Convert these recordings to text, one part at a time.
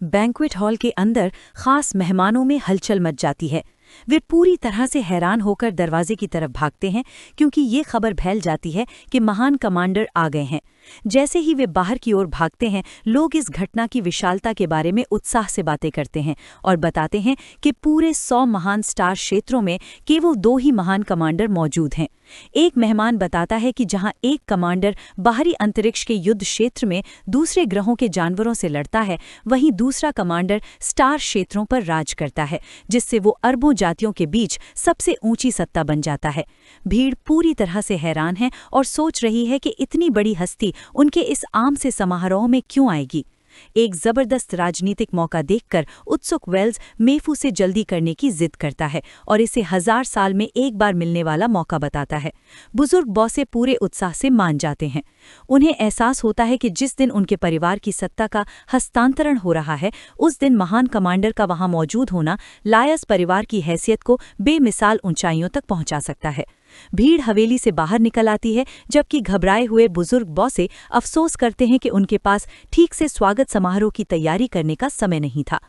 Banquet hall के अंदर खास मेहमानों में हलचल मच जाती है। वे पूरी तरह से हैरान होकर दरवाजे की तरफ भागते हैं क्योंकि ये खबर फैल जाती है कि महान कमांडर आ गए हैं। जैसे ही वे बाहर की ओर भागते हैं, लोग इस घटना की विशालता के बारे में उत्साह से बातें करते हैं और बताते हैं कि पूरे 100 महान स्टार क्षेत्रों में केवल 2 ही महान कमांडर मौजूद हैं। एक मेहमान बताता है कि जहां एक कमांडर बाहरी अंतरिक्ष के युद्ध क्षेत्र में दूसरे ग्रहों के जानवरों से लड़ता है, वहीं दूसरा कमांडर स्टार क्षेत्रों पर राज करता है, जिससे वो अरबों जातियों के बीच सबसे ऊंची सत्ता बन जाता है। भीड़ पूरी तरह से हैरान है और सोच रही है कि इतनी बड़ी हस्ती उनके इस आम से समारोह में क्यों आएगी। एक जबरदस्त राजनीतिक मौका देखकर उत्सुक वेल्स मेफू से जल्दी करने की जिद करता है और इसे 1000 साल में एक बार मिलने वाला मौका बताता है। बुजुर्ग बॉसे पूरे उत्साह से मान जाते हैं। उन्हें एहसास होता है कि जिस दिन उनके परिवार की सत्ता का हस्तांतरण हो रहा है, उस दिन महान कमांडर का वहां मौजूद होना लायर्स परिवार की हैसियत को बेमिसाल ऊंचाइयों तक पहुंचा सकता है। भीड़ हवेली से बाहर निकल आती है, जबकि घबराए हुए बुजुर्ग बॉसे अफसोस करते हैं कि उनके पास ठीक से स्वागत समारोह की तैयारी करने का समय नहीं था।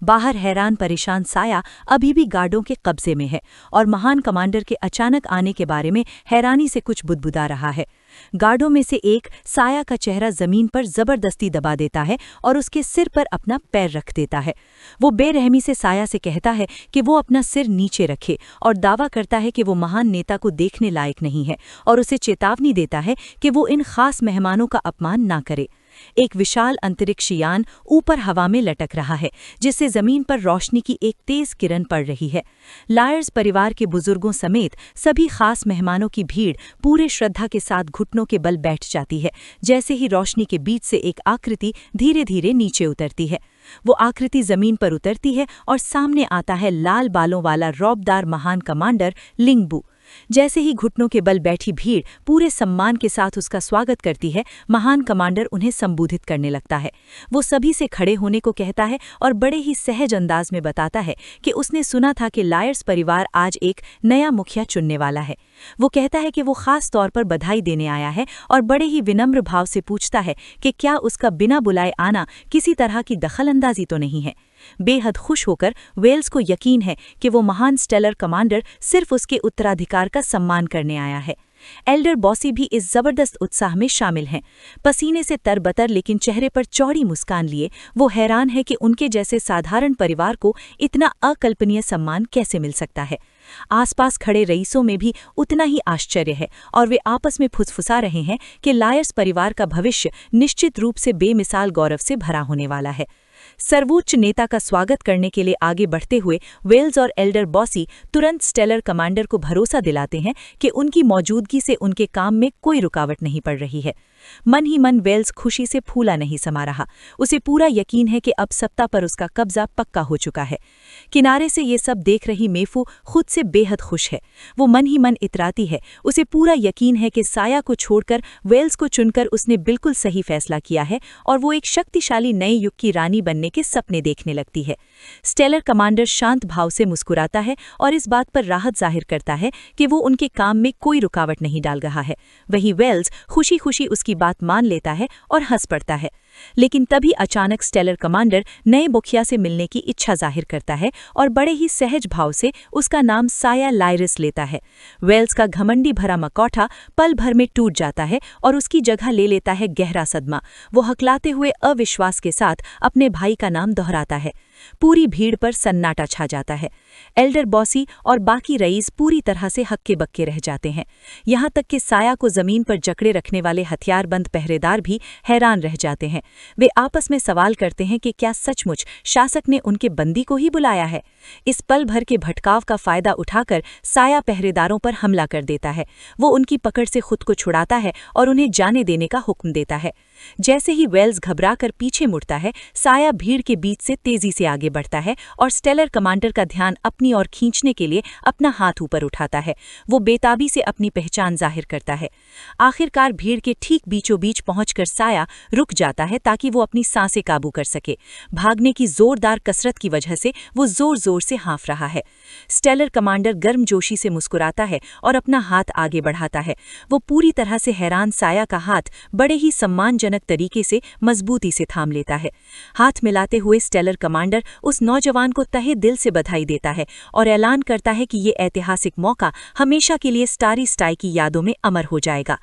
बाहर हैरान परेशान साया अभी भी गार्डों के कब्जे में है और महान कमांडर के अचानक आने के बारे में हैरानी से कुछ बुदबुदा रहा है। गार्डों में से एक साया का चेहरा जमीन पर जबरदस्ती दबा देता है और उसके सिर पर अपना पैर रख देता है। वो बेरहमी से साया से कहता है कि वो अपना सिर नीचे रखे और दावा करता है कि वो महान नेता को देखने लायक नहीं है और उसे चेतावनी देता है कि वो इन खास मेहमानों का अपमान ना करे। एक विशाल अंतरिक्ष यान ऊपर हवा में लटक रहा है, जिससे जमीन पर रोशनी की एक तेज किरण पड़ रही है। लायर्स परिवार के बुजुर्गों समेत सभी खास मेहमानों की भीड़ पूरे श्रद्धा के साथ घुटनों के बल बैठ जाती है। जैसे ही रोशनी के बीच से एक आकृति धीरे धीरे नीचे उतरती है, वो आकृति जमीन पर उतरती है और सामने आता है लाल बालों वाला रौबदार महान कमांडर लिंगबू। जैसे ही घुटनों के बल बैठी भीड़ पूरे सम्मान के साथ उसका स्वागत करती है, महान कमांडर उन्हें संबोधित करने लगता है। वो सभी से खड़े होने को कहता है और बड़े ही सहज अंदाज में बताता है कि उसने सुना था कि लायर्स परिवार आज एक नया मुखिया चुनने वाला है। वो कहता है कि वो खास तौर पर बधाई देने आया है और बड़े ही विनम्र भाव से पूछता है कि क्या उसका बिना बुलाए आना किसी तरह की दखलंदाजी तो नहीं है। बेहद खुश होकर वेल्स को यकीन है कि वो महान स्टेलर कमांडर सिर्फ उसके उत्तराधिकार का सम्मान करने आया है। एल्डर बॉसी भी इस जबरदस्त उत्साह में शामिल हैं। पसीने से तरबतर लेकिन चेहरे पर चौड़ी मुस्कान लिए वो हैरान है कि उनके जैसे साधारण परिवार को इतना अकल्पनीय सम्मान कैसे मिल सकता है। आसपास खड़े रईसों में भी उतना ही आश्चर्य है और वे आपस में फुसफुसा रहे हैं कि लायर्स परिवार का भविष्य निश्चित रूप से बेमिसाल गौरव से भरा होने वाला है। सर्वोच्च नेता का स्वागत करने के लिए आगे बढ़ते हुए वेल्स और एल्डर बॉसी तुरंत स्टेलर कमांडर को भरोसा दिलाते हैं कि उनकी मौजूदगी से उनके काम में कोई रुकावट नहीं पड़ रही है। मन ही मन वेल्स खुशी से फूला नहीं समा रहा। उसे पूरा यकीन है कि अब सत्ता पर उसका कब्जा पक्का हो चुका है। किनारे से ये सब देख रही मेफू खुद से बेहद खुश है। वो मन ही मन इतराती है। उसे पूरा यकीन है कि साया को छोड़कर वेल्स को चुनकर उसने बिल्कुल सही फैसला किया है और वो एक शक्तिशाली नए युग की रानी बनने के सपने देखने लगती है। स्टेलर कमांडर शांत भाव से मुस्कुराता है और इस बात पर राहत जाहिर करता है कि वो उनके काम में कोई रुकावट नहीं डाल रहा है। वहीं वेल्स खुशी खुशी उसकी बात मान लेता है और हंस पड़ता है। लेकिन तभी अचानक स्टेलर कमांडर नए मुखिया से मिलने की इच्छा जाहिर करता है और बड़े ही सहज भाव से उसका नाम साया लायरिस लेता है। वेल्स का घमंडी भरा मकौठा पल भर में टूट जाता है और उसकी जगह ले लेता है गहरा सदमा। वो हकलाते हुए अविश्वास के साथ अपने भाई का नाम दोहराता है। पूरी भीड़ पर सन्नाटा छा जाता है। एल्डर बॉसी और बाकी रईस पूरी तरह से हक्के बक्के रह जाते हैं। यहाँ तक कि साया को जमीन पर जकड़े रखने वाले हथियारबंद पहरेदार भी हैरान रह जाते हैं। वे आपस में सवाल करते हैं कि क्या सचमुच शासक ने उनके बंदी को ही बुलाया है। इस पल भर के भटकाव का फायदा उठाकर साया पहरेदारों पर हमला कर देता है। वो उनकी पकड़ से खुद को छुड़ाता है और उन्हें जाने देने का हुक्म देता है। जैसे ही वेल्स घबराकर पीछे मुड़ता है, साया भीड़ के बीच से तेजी से आगे बढ़ता है और स्टेलर कमांडर का ध्यान अपनी ओर खींचने के लिए अपना हाथ ऊपर उठाता है। वो बेताबी से अपनी पहचान जाहिर करता है। आखिरकार भीड़ के ठीक बीचों बीच पहुंचकर साया रुक जाता है ताकि वो अपनी सांसें काबू कर सके। भागने की जोरदार कसरत की वजह से वो जोर जोर से हाँफ रहा है। स्टेलर कमांडर गर्मजोशी से मुस्कुराता है और अपना हाथ आगे बढ़ाता है। वो पूरी तरह से हैरान साया का हाथ बड़े ही सम्मानजनक सम्मानजनक तरीके से मजबूती से थाम लेता है। हाथ मिलाते हुए स्टेलर कमांडर उस नौजवान को तहे दिल से बधाई देता है और ऐलान करता है कि ये ऐतिहासिक मौका हमेशा के लिए स्टारी स्टाई की यादों में अमर हो जाएगा।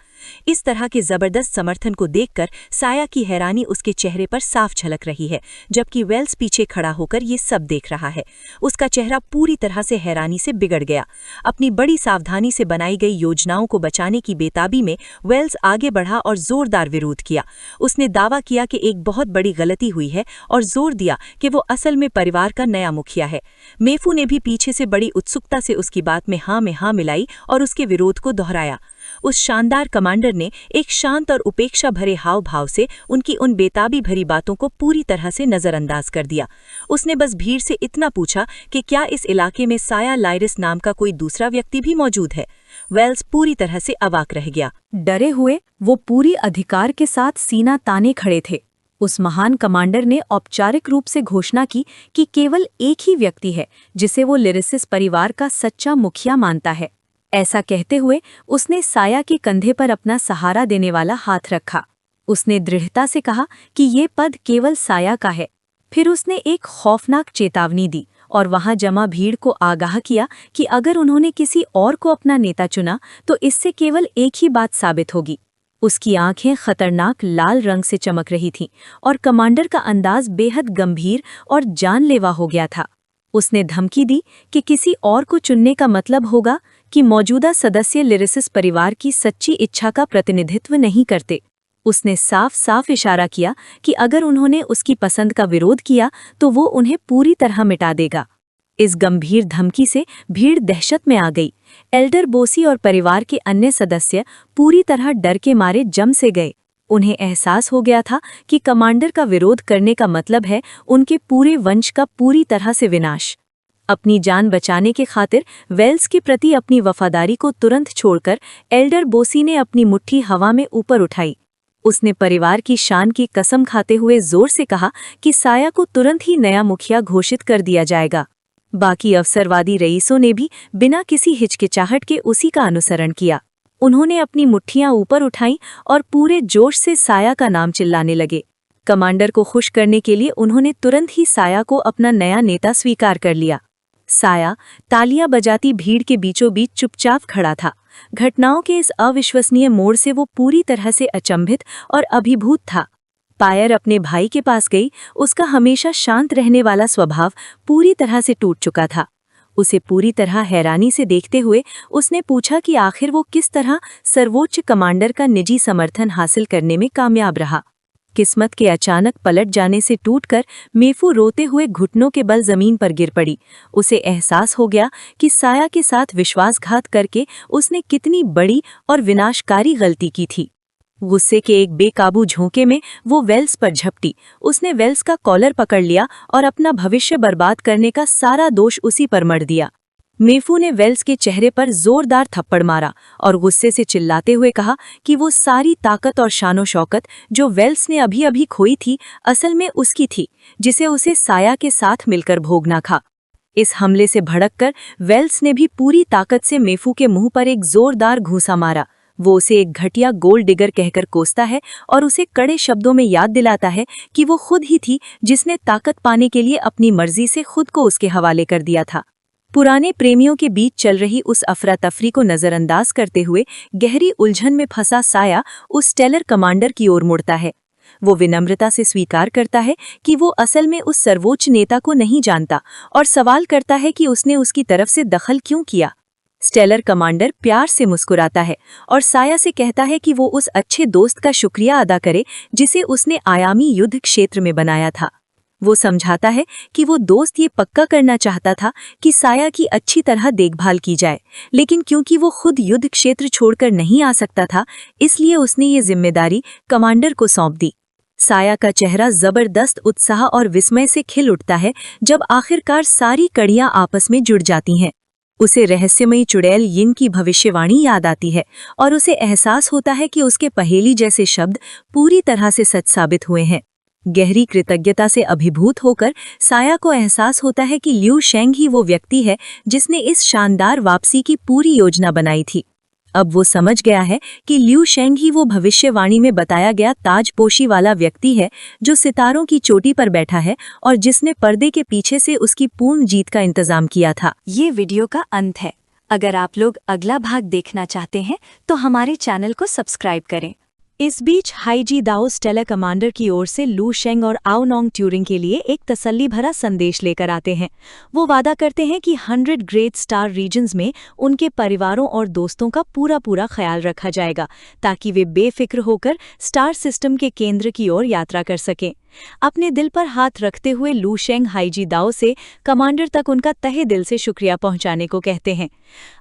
इस तरह के जबरदस्त समर्थन को देखकर साया की हैरानी उसके चेहरे पर साफ झलक रही है, जबकि वेल्स पीछे खड़ा होकर ये सब देख रहा है। उसका चेहरा पूरी तरह से हैरानी से बिगड़ गया। अपनी बड़ी सावधानी से बनाई गई योजनाओं को बचाने की बेताबी में वेल्स आगे बढ़ा और जोरदार विरोध किया। उसने दावा किया कि एक बहुत बड़ी गलती हुई है और जोर दिया कि वो असल में परिवार का नया मुखिया है। मेफू ने भी पीछे से बड़ी उत्सुकता से उसकी बात में हाँ मिलाई और उसके विरोध को दोहराया। उस शानदार कमांडर ने एक शांत और उपेक्षा भरे हाव भाव से उनकी उन बेताबी भरी बातों को पूरी तरह से नजरअंदाज कर दिया। उसने बस भीड़ से इतना पूछा कि क्या इस इलाके में साया लाइरिस नाम का कोई दूसरा व्यक्ति भी मौजूद है। वेल्स पूरी तरह से अवाक रह गया। डरे हुए वो पूरी अधिकार के साथ सीना ताने खड़े थे। उस महान कमांडर ने औपचारिक रूप से घोषणा की कि केवल एक ही व्यक्ति है जिसे वो लिरिसिस परिवार का सच्चा मुखिया मानता है। ऐसा कहते हुए उसने साया के कंधे पर अपना सहारा देने वाला हाथ रखा। उसने दृढ़ता से कहा कि ये पद केवल साया का है। फिर उसने एक खौफनाक चेतावनी दी और वहां जमा भीड़ को आगाह किया कि अगर उन्होंने किसी और को अपना नेता चुना तो इससे केवल एक ही बात साबित होगी। उसकी आंखें खतरनाक लाल रंग से चमक रही थीं और कमांडर का अंदाज बेहद गंभीर और जानलेवा हो गया था। उसने धमकी दी कि किसी और को चुनने का मतलब होगा कि मौजूदा सदस्य लिरिसिस परिवार की सच्ची इच्छा का प्रतिनिधित्व नहीं करते। उसने साफ साफ इशारा किया कि अगर उन्होंने उसकी पसंद का विरोध किया तो वो उन्हें पूरी तरह मिटा देगा। इस गंभीर धमकी से भीड़ दहशत में आ गई। एल्डर बोसी और परिवार के अन्य सदस्य पूरी तरह डर के मारे जम से गए। उन्हें एहसास हो गया था कि कमांडर का विरोध करने का मतलब है उनके पूरे वंश का पूरी तरह से विनाश। अपनी जान बचाने के खातिर वेल्स के प्रति अपनी वफादारी को तुरंत छोड़कर एल्डर बोसी ने अपनी मुट्ठी हवा में ऊपर उठाई। उसने परिवार की शान की कसम खाते हुए जोर से कहा कि साया को तुरंत ही नया मुखिया घोषित कर दिया जाएगा। बाकी अवसरवादी रईसों ने भी बिना किसी हिचकिचाहट के उसी का अनुसरण किया। उन्होंने अपनी मुट्ठियां ऊपर उठाईं और पूरे जोश से साया का नाम चिल्लाने लगे। कमांडर को खुश करने के लिए उन्होंने तुरंत ही साया को अपना नया नेता स्वीकार कर लिया। साया तालियां बजाती भीड़ के बीचों बीच चुपचाप खड़ा था। घटनाओं के इस अविश्वसनीय मोड़ से वो पूरी तरह से अचंभित और अभिभूत था। पायर अपने भाई के पास गई। उसका हमेशा शांत रहने वाला स्वभाव पूरी तरह से टूट चुका था। उसे पूरी तरह हैरानी से देखते हुए उसने पूछा कि आखिर वो किस तरह सर्वोच्च कमांडर का निजी समर्थन हासिल करने में कामयाब रहा। किस्मत के अचानक पलट जाने से टूटकर मेफू रोते हुए घुटनों के बल जमीन पर गिर पड़ी। उसे एहसास हो गया कि साया के साथ विश्वासघात करके उसने कितनी बड़ी और विनाशकारी गलती की थी। गुस्से के एक बेकाबू झोंके में वो वेल्स पर झपटी। उसने वेल्स का कॉलर पकड़ लिया और अपना भविष्य बर्बाद करने का सारा दोष उसी पर मढ़ दिया। मेफू ने वेल्स के चेहरे पर जोरदार थप्पड़ मारा और गुस्से से चिल्लाते हुए कहा कि वो सारी ताकत और शानो शौकत जो वेल्स ने अभी अभी खोई थी असल में उसकी थी, जिसे उसे साया के साथ मिलकर भोगना था। इस हमले से भड़ककर वेल्स ने भी पूरी ताकत से मेफू के मुंह पर एक जोरदार घूंसा मारा। वो उसे एक घटिया गोल्ड डिगर कहकर कोसता है और उसे कड़े शब्दों में याद दिलाता है कि वो खुद ही थी जिसने ताकत पाने के लिए अपनी मर्जी से खुद को उसके हवाले कर दिया था। पुराने प्रेमियों के बीच चल रही उस अफरा तफरी को नजरअंदाज करते हुए गहरी उलझन में फंसा साया उस स्टेलर कमांडर की ओर मुड़ता है। वो विनम्रता से स्वीकार करता है कि वो असल में उस सर्वोच्च नेता को नहीं जानता और सवाल करता है कि उसने उसकी तरफ से दखल क्यों किया। स्टेलर कमांडर प्यार से मुस्कुराता है और साया से कहता है कि वो उस अच्छे दोस्त का शुक्रिया अदा करे जिसे उसने आयामी युद्ध क्षेत्र में बनाया था। वो समझाता है कि वो दोस्त ये पक्का करना चाहता था कि साया की अच्छी तरह देखभाल की जाए, लेकिन क्योंकि वो खुद युद्ध क्षेत्र छोड़कर नहीं आ सकता था, इसलिए उसने ये जिम्मेदारी कमांडर को सौंप दी। साया का चेहरा जबरदस्त उत्साह और विस्मय से खिल उठता है जब आखिरकार सारी कड़ियां आपस में जुड़ जाती हैं। उसे रहस्यमयी चुड़ैल यिन की भविष्यवाणी याद आती है और उसे एहसास होता है कि उसके पहेली जैसे शब्द पूरी तरह से सच साबित हुए हैं। गहरी कृतज्ञता से अभिभूत होकर साया को एहसास होता है कि लियू शेंग ही वो व्यक्ति है जिसने इस शानदार वापसी की पूरी योजना बनाई थी। अब वो समझ गया है कि लिू शेंग ही वो भविष्यवाणी में बताया गया ताजपोशी वाला व्यक्ति है जो सितारों की चोटी पर बैठा है और जिसने पर्दे के पीछे से उसकी पूर्ण जीत का इंतजाम किया था। ये वीडियो का अंत है। अगर आप लोग अगला भाग देखना चाहते हैं तो हमारे चैनल को सब्सक्राइब करें। इस बीच हाईजी दाओ स्टेलर कमांडर की ओर से लू शेंग और आओ नोंग ट्यूरिंग के लिए एक तसल्ली भरा संदेश लेकर आते हैं। वो वादा करते हैं कि 100 ग्रेट स्टार रीजन्स में उनके परिवारों और दोस्तों का पूरा ख्याल रखा जाएगा ताकि वे बेफिक्र होकर स्टार सिस्टम के केंद्र की ओर यात्रा कर सकें। अपने दिल पर हाथ रखते हुए लू शेंग हाईजी दाओ से कमांडर तक उनका तहे दिल से शुक्रिया पहुंचाने को कहते हैं।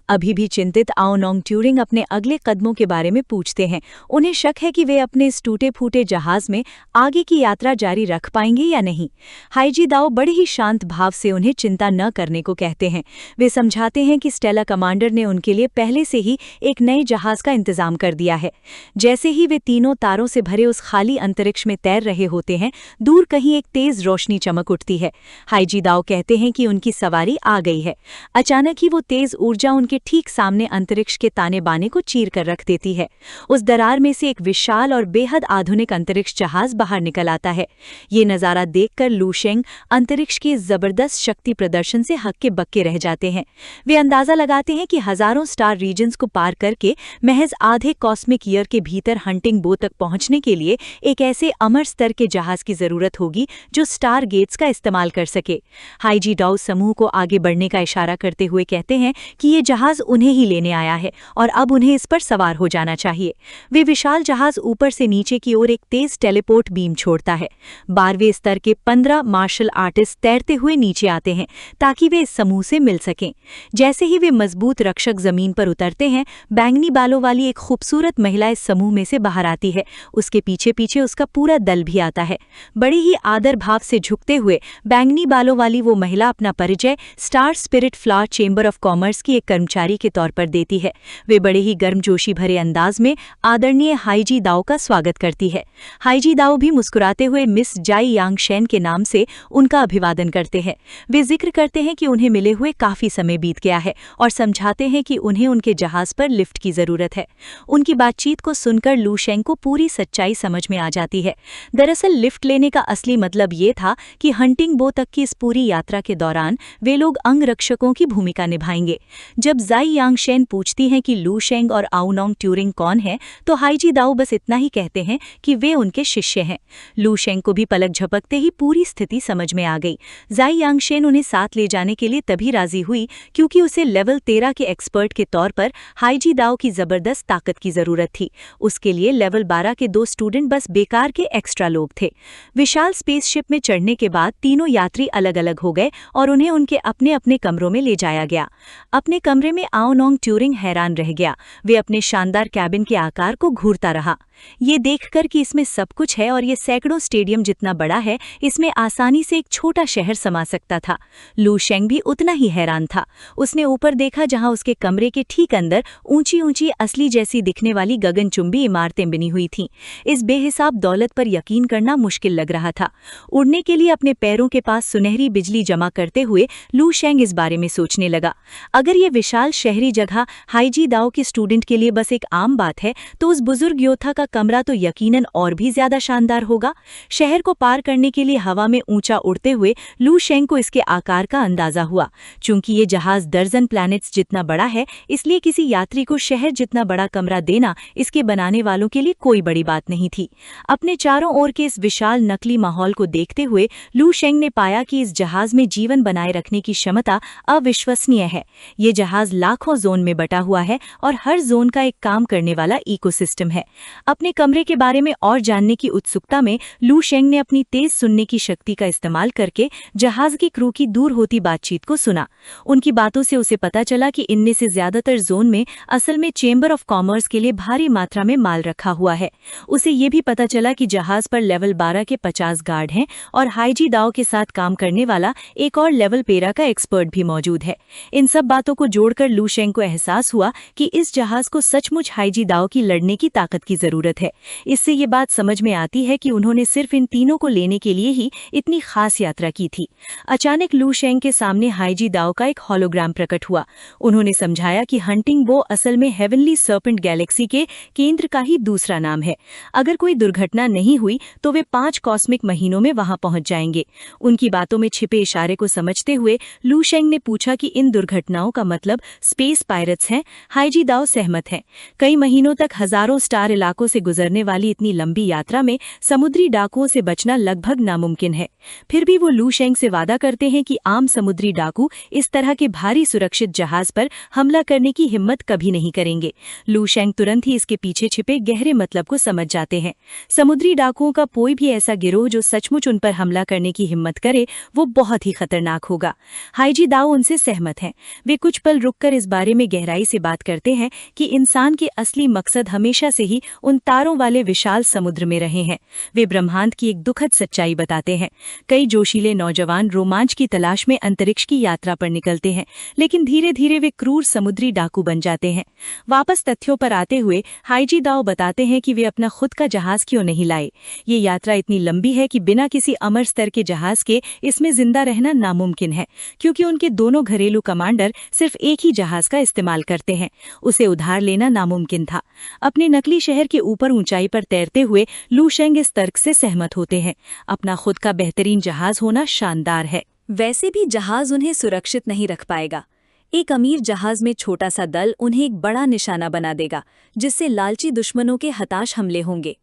अभी भी चिंतित आओ नोंग ट्यूरिंग अपने अगले कदमों के बारे में पूछते हैं। उन्हें शक है कि वे अपने इस टूटे फूटे जहाज में आगे की यात्रा जारी रख पाएंगे या नहीं। हाईजी दाओ बड़े ही शांत भाव से उन्हें चिंता न करने को कहते हैं। वे समझाते हैं कि स्टेला कमांडर ने उनके लिए पहले से ही एक नए जहाज का इंतजाम कर दिया है। जैसे ही वे तीनों तारों से भरे उस खाली अंतरिक्ष में तैर रहे होते हैं, दूर कहीं एक तेज रोशनी चमक उठती है। हाईजी दाओ कहते हैं कि उनकी सवारी आ गई है। अचानक ही वो तेज ऊर्जा उनके ठीक सामने अंतरिक्ष के ताने बाने को चीर कर रख देती है। उस दरार में से एक विशाल और बेहद आधुनिक अंतरिक्ष जहाज बाहर निकल आता है। ये नज़ारा देखकर लू शेंग अंतरिक्ष के जबरदस्त शक्ति प्रदर्शन से हक्के बक्के रह जाते हैं। वे अंदाजा लगाते हैं कि हजारों स्टार रीजन्स को पार करके महज आधे कॉस्मिक ईयर के भीतर हंटिंग बो तक पहुंचने के लिए एक ऐसे अमर स्तर के जहाज की जरूरत होगी जो स्टार गेट्स का इस्तेमाल कर सके। हाईजी दाओ समूह को आगे बढ़ने का इशारा करते हुए कहते हैं कि ये जहाज उन्हें ही लेने आया है और अब उन्हें इस पर सवार हो जाना चाहिए। वे विशाल जहाज ऊपर से नीचे की ओर एक तेज टेलीपोर्ट बीम छोड़ता है। 12वें स्तर के 15 मार्शल आर्टिस्ट तैरते हुए नीचे आते हैं ताकि वे इस समूह से मिल सकें। जैसे ही वे मजबूत रक्षक जमीन पर उतरते हैं, बैंगनी बालों वाली एक खूबसूरत महिला इस समूह में से बाहर आती है। उसके पीछे पीछे उसका पूरा दल भी आता है। बड़े ही आदर भाव से झुकते हुए बैंगनी बालों वाली वो महिला अपना परिचय star spirit flower chamber of commerce की एक कर्मचारी के तौर पर देती है। वे बड़े ही गर्मजोशी भरे अंदाज में आदरणीय हाईजी दाओ का स्वागत करती है। हाईजी दाओ भी मुस्कुराते हुए मिस जाई यांग शेन के नाम से उनका अभिवादन करते हैं। वे जिक्र करते हैं कि उन्हें मिले हुए काफी समय बीत गया है और समझाते हैं कि उन्हें उनके जहाज पर लिफ्ट की जरूरत है। उनकी बातचीत को सुनकर लू शेंग को पूरी सच्चाई समझ में आ जाती है। दरअसल लिफ्ट लेने का असली मतलब ये था कि हंटिंग बो तक की इस पूरी यात्रा के दौरान वे लोग अंगरक्षकों की भूमिका निभाएंगे। जब जाई यांग शेन पूछती हैं कि लू शेंग और आओ नोंग ट्यूरिंग कौन है, तो हाईजी दाओ बस इतना ही कहते हैं कि वे उनके शिष्य हैं। लू शेंग को भी पलक झपकते ही पूरी स्थिति समझ में आ गई। जाई यांग शेन उन्हें साथ ले जाने के लिए तभी राजी हुई क्योंकि उसे लेवल 13 के एक्सपर्ट के तौर पर हाईजी दाओ की जबरदस्त ताकत की जरूरत थी। उसके लिए लेवल 12 के 2 स्टूडेंट बस बेकार के एक्स्ट्रा लोग थे। विशाल स्पेसशिप में चढ़ने के बाद तीनों यात्री अलग अलग हो गए और उन्हें उनके अपने अपने कमरों में ले जाया गया। अपने कमरे में आओ नोंग ट्यूरिंग हैरान रह गया। वे अपने शानदार कैबिन के आकार को घूरता रहा। ये देखकर कि इसमें सब कुछ है और ये सैकड़ों स्टेडियम जितना बड़ा है, इसमें आसानी से एक छोटा शहर समा सकता था। लू शेंग भी उतना ही हैरान था। उसने ऊपर देखा जहां उसके कमरे के ठीक अंदर ऊंची ऊंची असली जैसी दिखने वाली गगनचुंबी इमारतें बनी हुई थीं। इस बेहिसाब दौलत पर यकीन करना मुश्किल लग रहा था। उड़ने के लिए अपने पैरों के पास सुनहरी बिजली जमा करते हुए लू शेंग इस बारे में सोचने लगा। अगर ये विशाल शहरी जगह हाईजी दाओ के स्टूडेंट के लिए बस एक आम बात है, तो उस बुजुर्ग योद्धा का कमरा तो यकीनन और भी ज्यादा शानदार होगा। शहर को पार करने के लिए हवा में ऊंचा उड़ते हुए लू शेंग को इसके आकार का अंदाजा हुआ। चूंकि ये जहाज दर्जन प्लैनेट्स जितना बड़ा है, इसलिए किसी यात्री को शहर जितना बड़ा कमरा देना इसके बनाने वालों के लिए कोई बड़ी बात नहीं थी। अपने चारों ओर के इस विशाल नकली माहौल को देखते हुए लू शेंग ने पाया कि इस जहाज में जीवन बनाए रखने की क्षमता अविश्वसनीय है। ये जहाज लाखों जोन में बटा हुआ है और हर जोन का एक काम करने वाला इकोसिस्टम है। अपने कमरे के बारे में और जानने की उत्सुकता में लू शेंग ने अपनी तेज सुनने की शक्ति का इस्तेमाल करके जहाज की क्रू की दूर होती बातचीत को सुना। उनकी बातों से उसे पता चला कि इनमें से ज्यादातर जोन में असल में चेंबर ऑफ कॉमर्स के लिए भारी मात्रा में माल रखा हुआ है। उसे ये भी पता चला कि जहाज पर लेवल 12 के 50 गार्ड हैं और हाईजी दाओ के साथ काम करने वाला एक और लेवल 13 का एक्सपर्ट भी मौजूद है। इन सब बातों को जोड़कर लू शेंग को एहसास हुआ कि इस जहाज को सचमुच हाईजी दाओ की लड़ने की ताकत की जरूरत खूबसूरत है। इससे ये बात समझ में आती है कि उन्होंने सिर्फ इन तीनों को लेने के लिए ही इतनी खास यात्रा की थी। अचानक लू शेंग के सामने हाईजी दाओ का एक हॉलोग्राम प्रकट हुआ। उन्होंने समझाया कि हंटिंग बो असल में हेवनली सर्पेंट गैलेक्सी के केंद्र का ही दूसरा नाम है। अगर कोई दुर्घटना नहीं हुई तो वे 5 कॉस्मिक महीनों में वहां पहुंच जाएंगे। उनकी बातों में छिपे इशारे को समझते हुए लू शेंग ने पूछा कि इन दुर्घटनाओं का मतलब स्पेस पायरेट्स हैं। हाईजी दाओ सहमत हैं। कई महीनों तक हजारों स्टार इलाकों से गुजरने वाली इतनी लंबी यात्रा में समुद्री डाकुओं से बचना लगभग नामुमकिन है। फिर भी वो लू शेंग से वादा करते हैं कि आम समुद्री डाकू इस तरह के भारी सुरक्षित जहाज पर हमला करने की हिम्मत कभी नहीं करेंगे। लू शेंग तुरंत ही इसके पीछे छिपे गहरे मतलब को समझ जाते हैं। समुद्री डाकुओं का कोई भी ऐसा गिरोह जो सचमुच उन पर हमला करने की हिम्मत करे वो बहुत ही खतरनाक होगा। हाईजी दाओ उनसे सहमत हैं। वे कुछ पल रुककर इस बारे में गहराई से बात करते हैं कि इंसान के असली मकसद हमेशा से ही उन तारों वाले विशाल समुद्र में रहे हैं। वे ब्रह्मांड की एक दुखद सच्चाई बताते हैं। कई जोशीले नौजवान रोमांच की तलाश में अंतरिक्ष की यात्रा पर निकलते हैं, लेकिन धीरे धीरे वे क्रूर समुद्री डाकू बन जाते हैं। वापस तथ्यों पर आते हुए हाईजी दाओ बताते हैं कि वे अपना खुद का जहाज क्यों नहीं लाए। ये यात्रा इतनी लंबी है कि बिना किसी अमर स्तर के जहाज के इसमें जिंदा रहना नामुमकिन है, क्योंकि उनके दोनों घरेलू कमांडर सिर्फ एक ही जहाज का इस्तेमाल करते हैं। उसे उधार लेना नामुमकिन था। अपने नकली शहर के ऊपर ऊंचाई पर तैरते हुए लू शेंग इस तर्क से सहमत होते हैं। अपना खुद का बेहतरीन जहाज होना शानदार है। वैसे भी जहाज उन्हें सुरक्षित नहीं रख पाएगा। एक अमीर जहाज में छोटा सा दल उन्हें एक बड़ा निशाना बना देगा, जिससे लालची दुश्मनों के हताश हमले होंगे।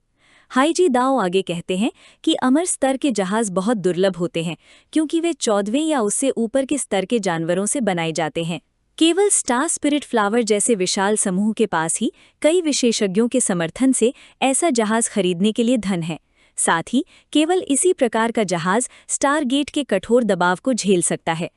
हाईजी दाओ आगे कहते हैं कि अमर स्तर के जहाज बहुत दुर्लभ होते हैं, क्योंकि वे 14वें या उससे ऊपर के स्तर के जानवरों से बनाए जाते हैं। केवल स्टार स्पिरिट फ्लावर जैसे विशाल समूह के पास ही कई विशेषज्ञों के समर्थन से ऐसा जहाज खरीदने के लिए धन है। साथ ही केवल इसी प्रकार का जहाज स्टारगेट के कठोर दबाव को झेल सकता है।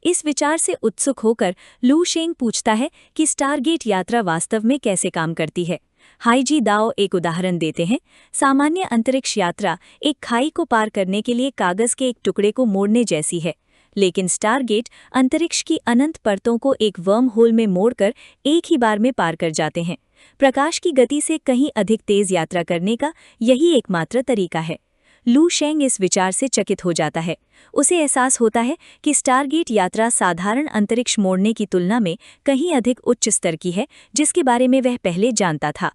इस विचार से उत्सुक होकर लू शेंग पूछता है कि स्टारगेट यात्रा वास्तव में कैसे काम करती है। हाईजी दाओ एक उदाहरण देते हैं। सामान्य अंतरिक्ष यात्रा एक खाई को पार करने के लिए कागज के एक टुकड़े को मोड़ने जैसी है, लेकिन स्टारगेट अंतरिक्ष की अनंत परतों को एक वर्म होल में मोड़कर एक ही बार में पार कर जाते हैं। प्रकाश की गति से कहीं अधिक तेज यात्रा करने का यही एकमात्र तरीका है। लू शेंग इस विचार से चकित हो जाता है। उसे एहसास होता है कि स्टारगेट यात्रा साधारण अंतरिक्ष मोड़ने की तुलना में कहीं अधिक उच्च स्तर की है, जिसके बारे में वह पहले जानता था।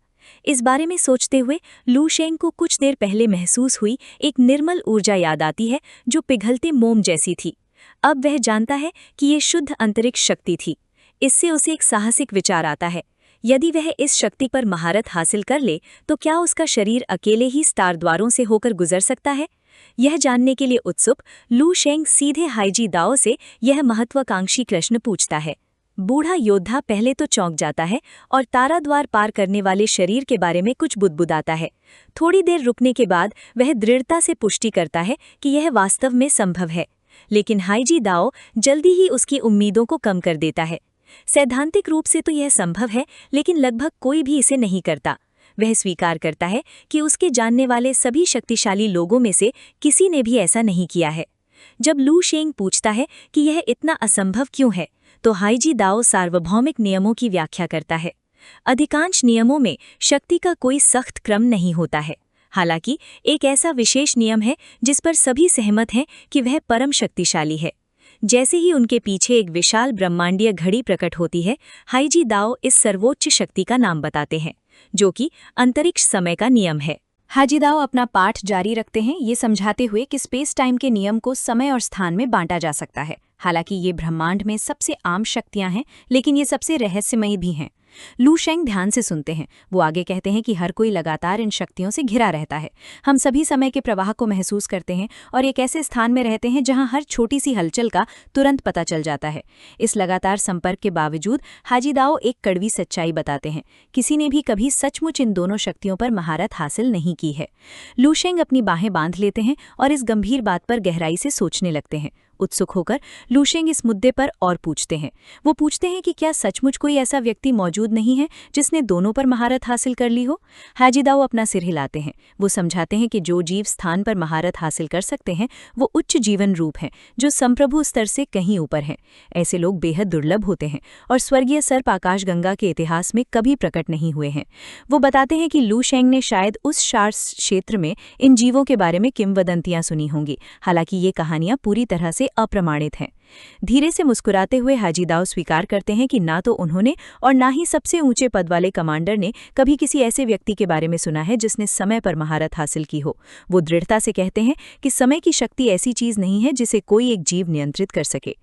इस बारे में सोचते हुए लू शेंग को कुछ देर पहले महसूस हुई एक निर्मल ऊर्जा याद आती है, जो पिघलते मोम जैसी थी। अब वह जानता है कि ये शुद्ध अंतरिक्ष शक्ति थी। इससे उसे एक साहसिक विचार आता है। यदि वह इस शक्ति पर महारत हासिल कर ले तो क्या उसका शरीर अकेले ही स्टार द्वारों से होकर गुजर सकता है? यह जानने के लिए उत्सुक लू शेंग सीधे हाईजी दाओ से यह महत्वाकांक्षी प्रश्न पूछता है। बूढ़ा योद्धा पहले तो चौंक जाता है और तारा द्वार पार करने वाले शरीर के बारे में कुछ बुदबुदाता है। थोड़ी देर रुकने के बाद वह दृढ़ता से पुष्टि करता है कि यह वास्तव में संभव है, लेकिन हाईजी दाओ जल्दी ही उसकी उम्मीदों को कम कर देता है। सैद्धांतिक रूप से तो यह संभव है, लेकिन लगभग कोई भी इसे नहीं करता। वह स्वीकार करता है कि उसके जानने वाले सभी शक्तिशाली लोगों में से किसी ने भी ऐसा नहीं किया है। जब लू शेंग पूछता है कि यह इतना असंभव क्यों है, तो हाईजी दाओ सार्वभौमिक नियमों की व्याख्या करता है। अधिकांश नियमों में शक्ति का कोई सख्त क्रम नहीं होता है। हालांकि एक ऐसा विशेष नियम है जिस पर सभी सहमत हैं कि वह परम शक्तिशाली है। जैसे ही उनके पीछे एक विशाल ब्रह्मांडीय घड़ी प्रकट होती है, हाईजी दाओ इस सर्वोच्च शक्ति का नाम बताते हैं, जो कि अंतरिक्ष समय का नियम है। हाईजी दाओ अपना पाठ जारी रखते हैं, ये समझाते हुए कि स्पेस टाइम के नियम को समय और स्थान में बांटा जा सकता है। हालांकि ये ब्रह्मांड में सबसे आम शक्तियां हैं, लेकिन ये सबसे रहस्यमयी भी हैं। लू शेंग ध्यान से सुनते हैं। वो आगे कहते हैं कि हर कोई लगातार इन शक्तियों से घिरा रहता है। हम सभी समय के प्रवाह को महसूस करते हैं और एक ऐसे स्थान में रहते हैं जहां हर छोटी सी हलचल का तुरंत पता चल जाता है। इस लगातार संपर्क के बावजूद हाईजी दाओ एक कड़वी सच्चाई बताते हैं। किसी ने भी कभी सचमुच इन दोनों शक्तियों पर महारत हासिल नहीं की है। लू शेंग अपनी बाहें बांध लेते हैं और इस गंभीर बात पर गहराई से सोचने लगते हैं। उत्सुक होकर लू शेंग इस मुद्दे पर और पूछते हैं। वो पूछते हैं कि क्या सचमुच कोई ऐसा व्यक्ति मौजूद मौजूद नहीं है जिसने दोनों पर महारत हासिल कर ली हो? हाजीदाओ अपना सिर हिलाते हैं। वो समझाते हैं कि जो जीव स्थान पर महारत हासिल कर सकते हैं वो उच्च जीवन रूप हैं, जो संप्रभु स्तर से कहीं ऊपर हैं। ऐसे लोग बेहद दुर्लभ होते हैं और स्वर्गीय सर्प आकाशगंगा के इतिहास में कभी प्रकट नहीं हुए हैं। वो बताते हैं कि लू शेंग ने शायद उस शार्स क्षेत्र में इन जीवों के बारे में किंवदंतियां सुनी होंगी, हालांकि ये कहानियां पूरी तरह से अप्रमाणित हैं। धीरे से मुस्कुराते हुए हाजीदाओ स्वीकार करते हैं कि ना तो उन्होंने और ना ही सबसे ऊंचे पद वाले कमांडर ने कभी किसी ऐसे व्यक्ति के बारे में सुना है जिसने समय पर महारत हासिल की हो। वो दृढ़ता से कहते हैं कि समय की शक्ति ऐसी चीज नहीं है जिसे कोई एक जीव नियंत्रित कर सके।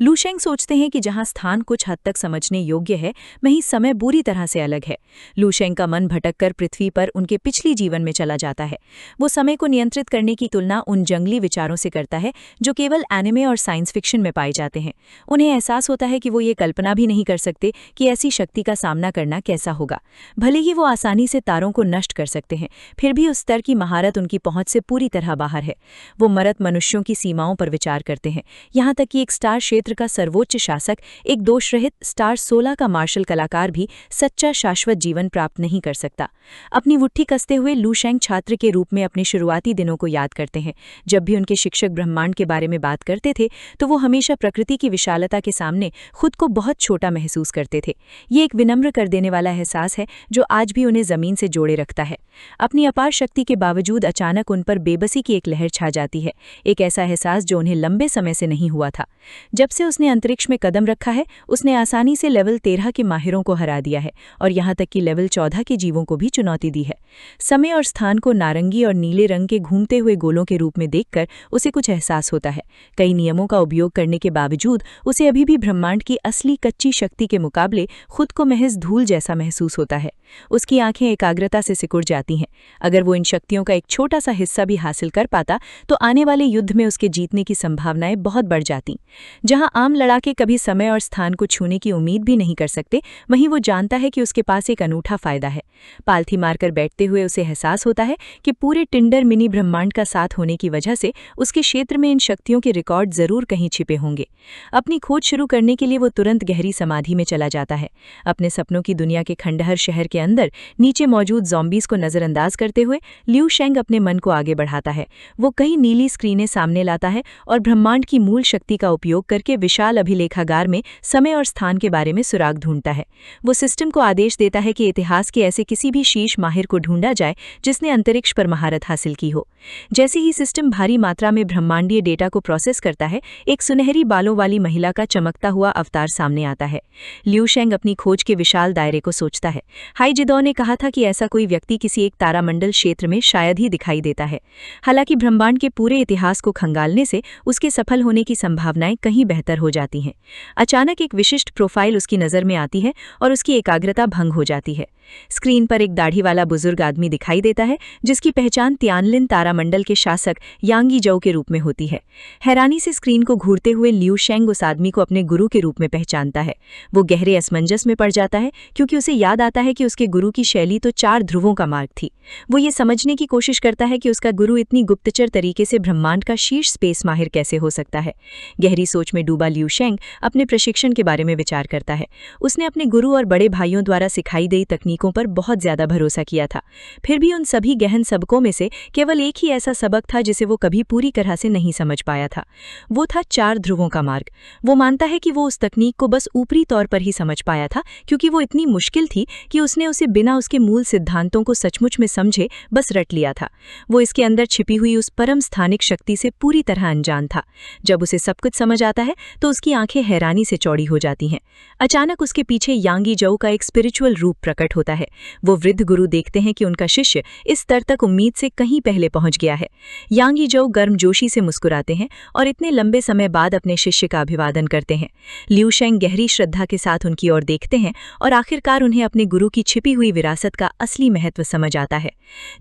लू शेंग सोचते हैं कि जहां स्थान कुछ हद तक समझने योग्य है, वहीं समय बुरी तरह से अलग है। लू शेंग का मन भटककर पृथ्वी पर उनके पिछली जीवन में चला जाता है। वो समय को नियंत्रित करने की तुलना उन जंगली विचारों से करता है जो केवल एनिमे और साइंस फिक्शन में पाए जाते हैं। उन्हें एहसास होता है कि वो ये कल्पना भी नहीं कर सकते कि ऐसी शक्ति का सामना करना कैसा होगा। भले ही वो आसानी से तारों को नष्ट कर सकते हैं, फिर भी उस स्तर की महारत उनकी पहुंच से पूरी तरह बाहर है। वो मरत मनुष्यों की सीमाओं पर विचार करते हैं, यहाँ तक कि एक स्टार क्षेत्र का सर्वोच्च शासक, एक दोषरहित स्टार 16 का मार्शल कलाकार भी सच्चा शाश्वत जीवन प्राप्त नहीं कर सकता। अपनी मुट्ठी कसते हुए लू शेंग छात्र के रूप में अपने शुरुआती दिनों को याद करते हैं। जब भी उनके शिक्षक ब्रह्मांड के बारे में बात करते थे तो वो हमेशा प्रकृति की विशालता के सामने खुद को बहुत छोटा महसूस करते थे। ये एक विनम्र कर देने वाला एहसास है जो आज भी उन्हें जमीन से जोड़े रखता है। अपनी अपार शक्ति के बावजूद अचानक उन पर बेबसी की एक लहर छा जाती है, एक ऐसा एहसास जो उन्हें लंबे समय से नहीं हुआ था। जब से उसने अंतरिक्ष में कदम रखा है, उसने आसानी से लेवल 13 के माहिरों को हरा दिया है और यहाँ तक कि लेवल 14 के जीवों को भी चुनौती दी है। समय और स्थान को नारंगी और नीले रंग के घूमते हुए गोलों के रूप में देखकर उसे कुछ एहसास होता है। कई नियमों का उपयोग करने के बावजूद उसे अभी भी ब्रह्मांड की असली कच्ची शक्ति के मुकाबले खुद को महज धूल जैसा महसूस होता है। उसकी आंखें एकाग्रता से सिकुड़ जाती हैं। अगर वो इन शक्तियों का एक छोटा सा हिस्सा भी हासिल कर पाता तो आने वाले युद्ध में उसके जीतने की संभावनाएं बहुत बढ़ जाती। जहां आम लड़ाके कभी समय और स्थान को छूने की उम्मीद भी नहीं कर सकते, वहीं वो जानता है कि उसके पास एक अनूठा फायदा है। पालथी मारकर बैठते हुए उसे एहसास होता है कि पूरे टिंडर मिनी ब्रह्मांड का साथ होने की वजह से उसके क्षेत्र में इन शक्तियों के रिकॉर्ड जरूर कहीं छिपे होंगे। अपनी खोज शुरू करने के लिए वो तुरंत गहरी समाधि में चला जाता है। अपने सपनों की दुनिया के खंडहर शहर के अंदर नीचे मौजूद ज़ॉम्बीज़ को नज़रअंदाज करते हुए ल्यू शेंग अपने मन को आगे बढ़ाता है। वो कई नीली स्क्रीनें सामने लाता है और ब्रह्मांड की मूल शक्ति का उपयोग करके विशाल अभिलेखागार में समय और स्थान के बारे में सुराग ढूंढता है। वो सिस्टम को आदेश देता है कि इतिहास के ऐसे किसी भी शीर्ष माहिर को ढूंढा जाए जिसने अंतरिक्ष पर महारत हासिल की हो। जैसे ही सिस्टम भारी मात्रा में ब्रह्मांडीय डेटा को प्रोसेस करता है, एक सुनहरी बालों वाली महिला का चमकता हुआ अवतार सामने आता है। ल्यू शेंग अपनी खोज के विशाल दायरे को सोचता है। हाईजिदाओ ने कहा था कि ऐसा कोई व्यक्ति किसी एक तारामंडल क्षेत्र में शायद ही दिखाई देता है। हालांकि ब्रह्मांड के पूरे इतिहास को खंगालने से उसके सफल होने की संभावनाएं कहीं बेहतर हो जाती हैं। अचानक एक विशिष्ट प्रोफाइल उसकी नज़र में आती है और उसकी एकाग्रता भंग हो जाती है। स्क्रीन पर एक दाढ़ी वाला बुजुर्ग आदमी दिखाई देता है जिसकी पहचान तियानलिन तारामंडल के शासक यांगी जौ के रूप में होती है। हैरानी से स्क्रीन को घूरते हुए ल्यू शेंग उस आदमी को अपने गुरु के रूप में पहचानता है। वो गहरे असमंजस में पड़ जाता है क्योंकि उसे याद आता है कि उसके गुरु की शैली तो 4 ध्रुवों का मार्ग थी। वो ये समझने की कोशिश करता है कि उसका गुरु इतनी गुप्तचर तरीके से ब्रह्मांड का शीर्ष स्पेस माहिर कैसे हो सकता है। गहरी सोच में डूबा ल्यू शेंग अपने प्रशिक्षण के बारे में विचार करता है। उसने अपने गुरु और बड़े भाइयों द्वारा सिखाई गई तकनीकों पर बहुत ज्यादा भरोसा किया था। फिर भी उन सभी गहन सबकों में से केवल एक ही ऐसा सबक था जिसे वो कभी पूरी तरह से नहीं समझ पाया था। वो था 4 ध्रुवों का मार्ग। वो मानता है कि वो उस तकनीक को बस ऊपरी तौर पर ही समझ पाया था क्योंकि वो इतनी मुश्किल थी कि उसने उसे बिना उसके मूल सिद्धांतों को सचमुच में समझे बस रट लिया था। वो इसके अंदर छिपी हुई उस परम स्थानिक शक्ति से पूरी तरह अनजान था। जब उसे सब कुछ समझ आता है तो उसकी आंखें हैरानी से चौड़ी हो जाती हैं। अचानक उसके पीछे यांगी जौ का एक स्पिरिचुअल रूप प्रकट होता है। वो वृद्ध गुरु देखते हैं कि उनका शिष्य इस स्तर तक उम्मीद से कहीं पहले पहुंच गया है। यांगी जौ गर्मजोशी से मुस्कुराते हैं और इतने लंबे समय बाद अपने शिष्य का अभिवादन करते हैं। ल्यू शेंग गहरी श्रद्धा के साथ उनकी ओर देखते हैं और आखिरकार उन्हें अपने गुरु की छिपी हुई विरासत का असली महत्व समझ आता है।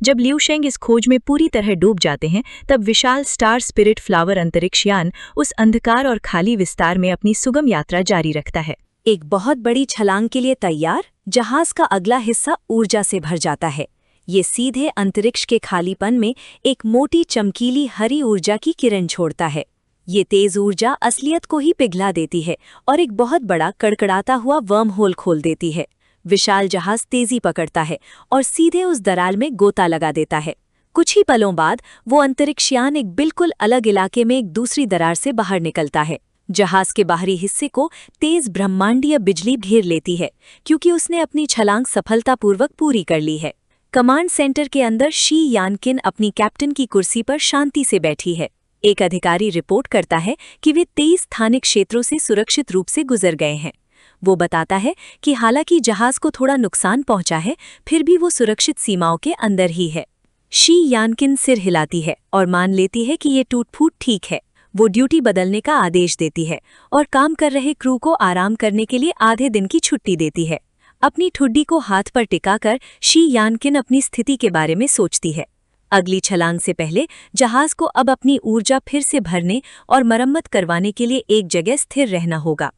जब ल्यू शेंग इस खोज में पूरी तरह डूब जाते हैं तब विशाल स्टार स्पिरिट फ्लावर अंतरिक्ष यान उस अंधकार और खाली विस्तार में अपनी सुगम यात्रा जारी रखता है। एक बहुत बड़ी छलांग के लिए तैयार, जहाज का अगला हिस्सा ऊर्जा से भर जाता है। ये सीधे अंतरिक्ष के खालीपन में एक मोटी चमकीली हरी ऊर्जा की किरण छोड़ता है। ये तेज ऊर्जा असलियत को ही पिघला देती है और एक बहुत बड़ा कड़कड़ाता हुआ वर्म होल खोल देती है। विशाल जहाज तेजी पकड़ता है और सीधे उस दरार में गोता लगा देता है। कुछ ही पलों बाद वो अंतरिक्षयान एक बिल्कुल अलग इलाके में एक दूसरी दरार से बाहर निकलता है। जहाज के बाहरी हिस्से को तेज ब्रह्मांडीय बिजली घेर लेती है क्योंकि उसने अपनी छलांग सफलतापूर्वक पूरी कर ली है। कमांड सेंटर के अंदर शी यानकिन अपनी कैप्टन की कुर्सी पर शांति से बैठी है। एक अधिकारी रिपोर्ट करता है कि वे 23 स्थानिक क्षेत्रों से सुरक्षित रूप से गुजर गए हैं। वो बताता है कि हालांकि जहाज को थोड़ा नुकसान पहुंचा है, फिर भी वो सुरक्षित सीमाओं के अंदर ही है। शी यानकिन सिर हिलाती है और मान लेती है कि ये टूट-फूट ठीक है। वो ड्यूटी बदलने का आदेश देती है और काम कर रहे क्रू को आराम करने के लिए आधे दिन की छुट्टी देती है। अपनी ठुड्डी को हाथ पर टिकाकर शी यानकिन अपनी स्थिति के बारे में सोचती है। अगली छलांग से पहले जहाज को अब अपनी ऊर्जा फिर से भरने और मरम्मत करवाने के लिए एक जगह स्थिर रहना होगा।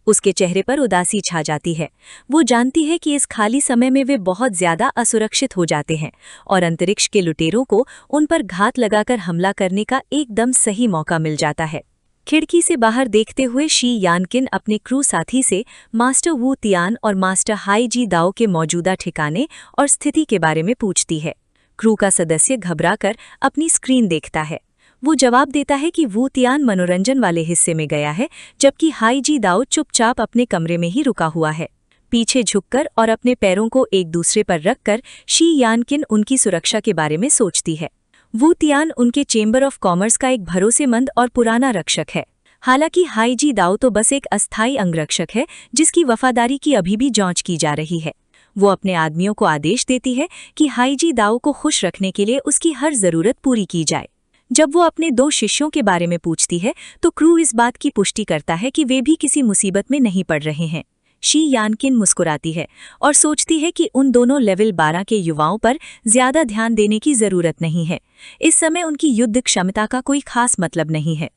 उसके चेहरे पर उदासी छा जाती है। वो जानती है कि इस खाली समय में वे बहुत ज्यादा असुरक्षित हो जाते हैं और अंतरिक्ष के लुटेरों को उन पर घात लगाकर हमला करने का एकदम सही मौका मिल जाता है। खिड़की से बाहर देखते हुए शी यानकिन अपने क्रू साथी से मास्टर वू तियान और मास्टर हाई जी दाओ के मौजूदा ठिकाने और स्थिति के बारे में पूछती है। क्रू का सदस्य घबराकर अपनी स्क्रीन देखता है। वो जवाब देता है कि वू तियान मनोरंजन वाले हिस्से में गया है, जबकि हाई जी दाओ चुपचाप अपने कमरे में ही रुका हुआ है। पीछे झुककर और अपने पैरों को एक दूसरे पर रखकर शी यानकिन उनकी सुरक्षा के बारे में सोचती है। वू तियान उनके चेंबर ऑफ कॉमर्स का एक भरोसेमंद और पुराना रक्षक है। हालांकि हाई जी दाओ तो बस एक अस्थायी अंगरक्षक है जिसकी वफादारी की अभी भी जांच की जा रही है। वो अपने आदमियों को आदेश देती है कि हाई जी दाओ को खुश रखने के लिए उसकी हर जरूरत पूरी की जाए। जब वो अपने 2 शिष्यों के बारे में पूछती है तो क्रू इस बात की पुष्टि करता है कि वे भी किसी मुसीबत में नहीं पड़ रहे हैं। शी यानकिन मुस्कुराती है और सोचती है कि उन दोनों लेवल 12 के युवाओं पर ज्यादा ध्यान देने की जरूरत नहीं है। इस समय उनकी युद्ध क्षमता का कोई खास मतलब नहीं है।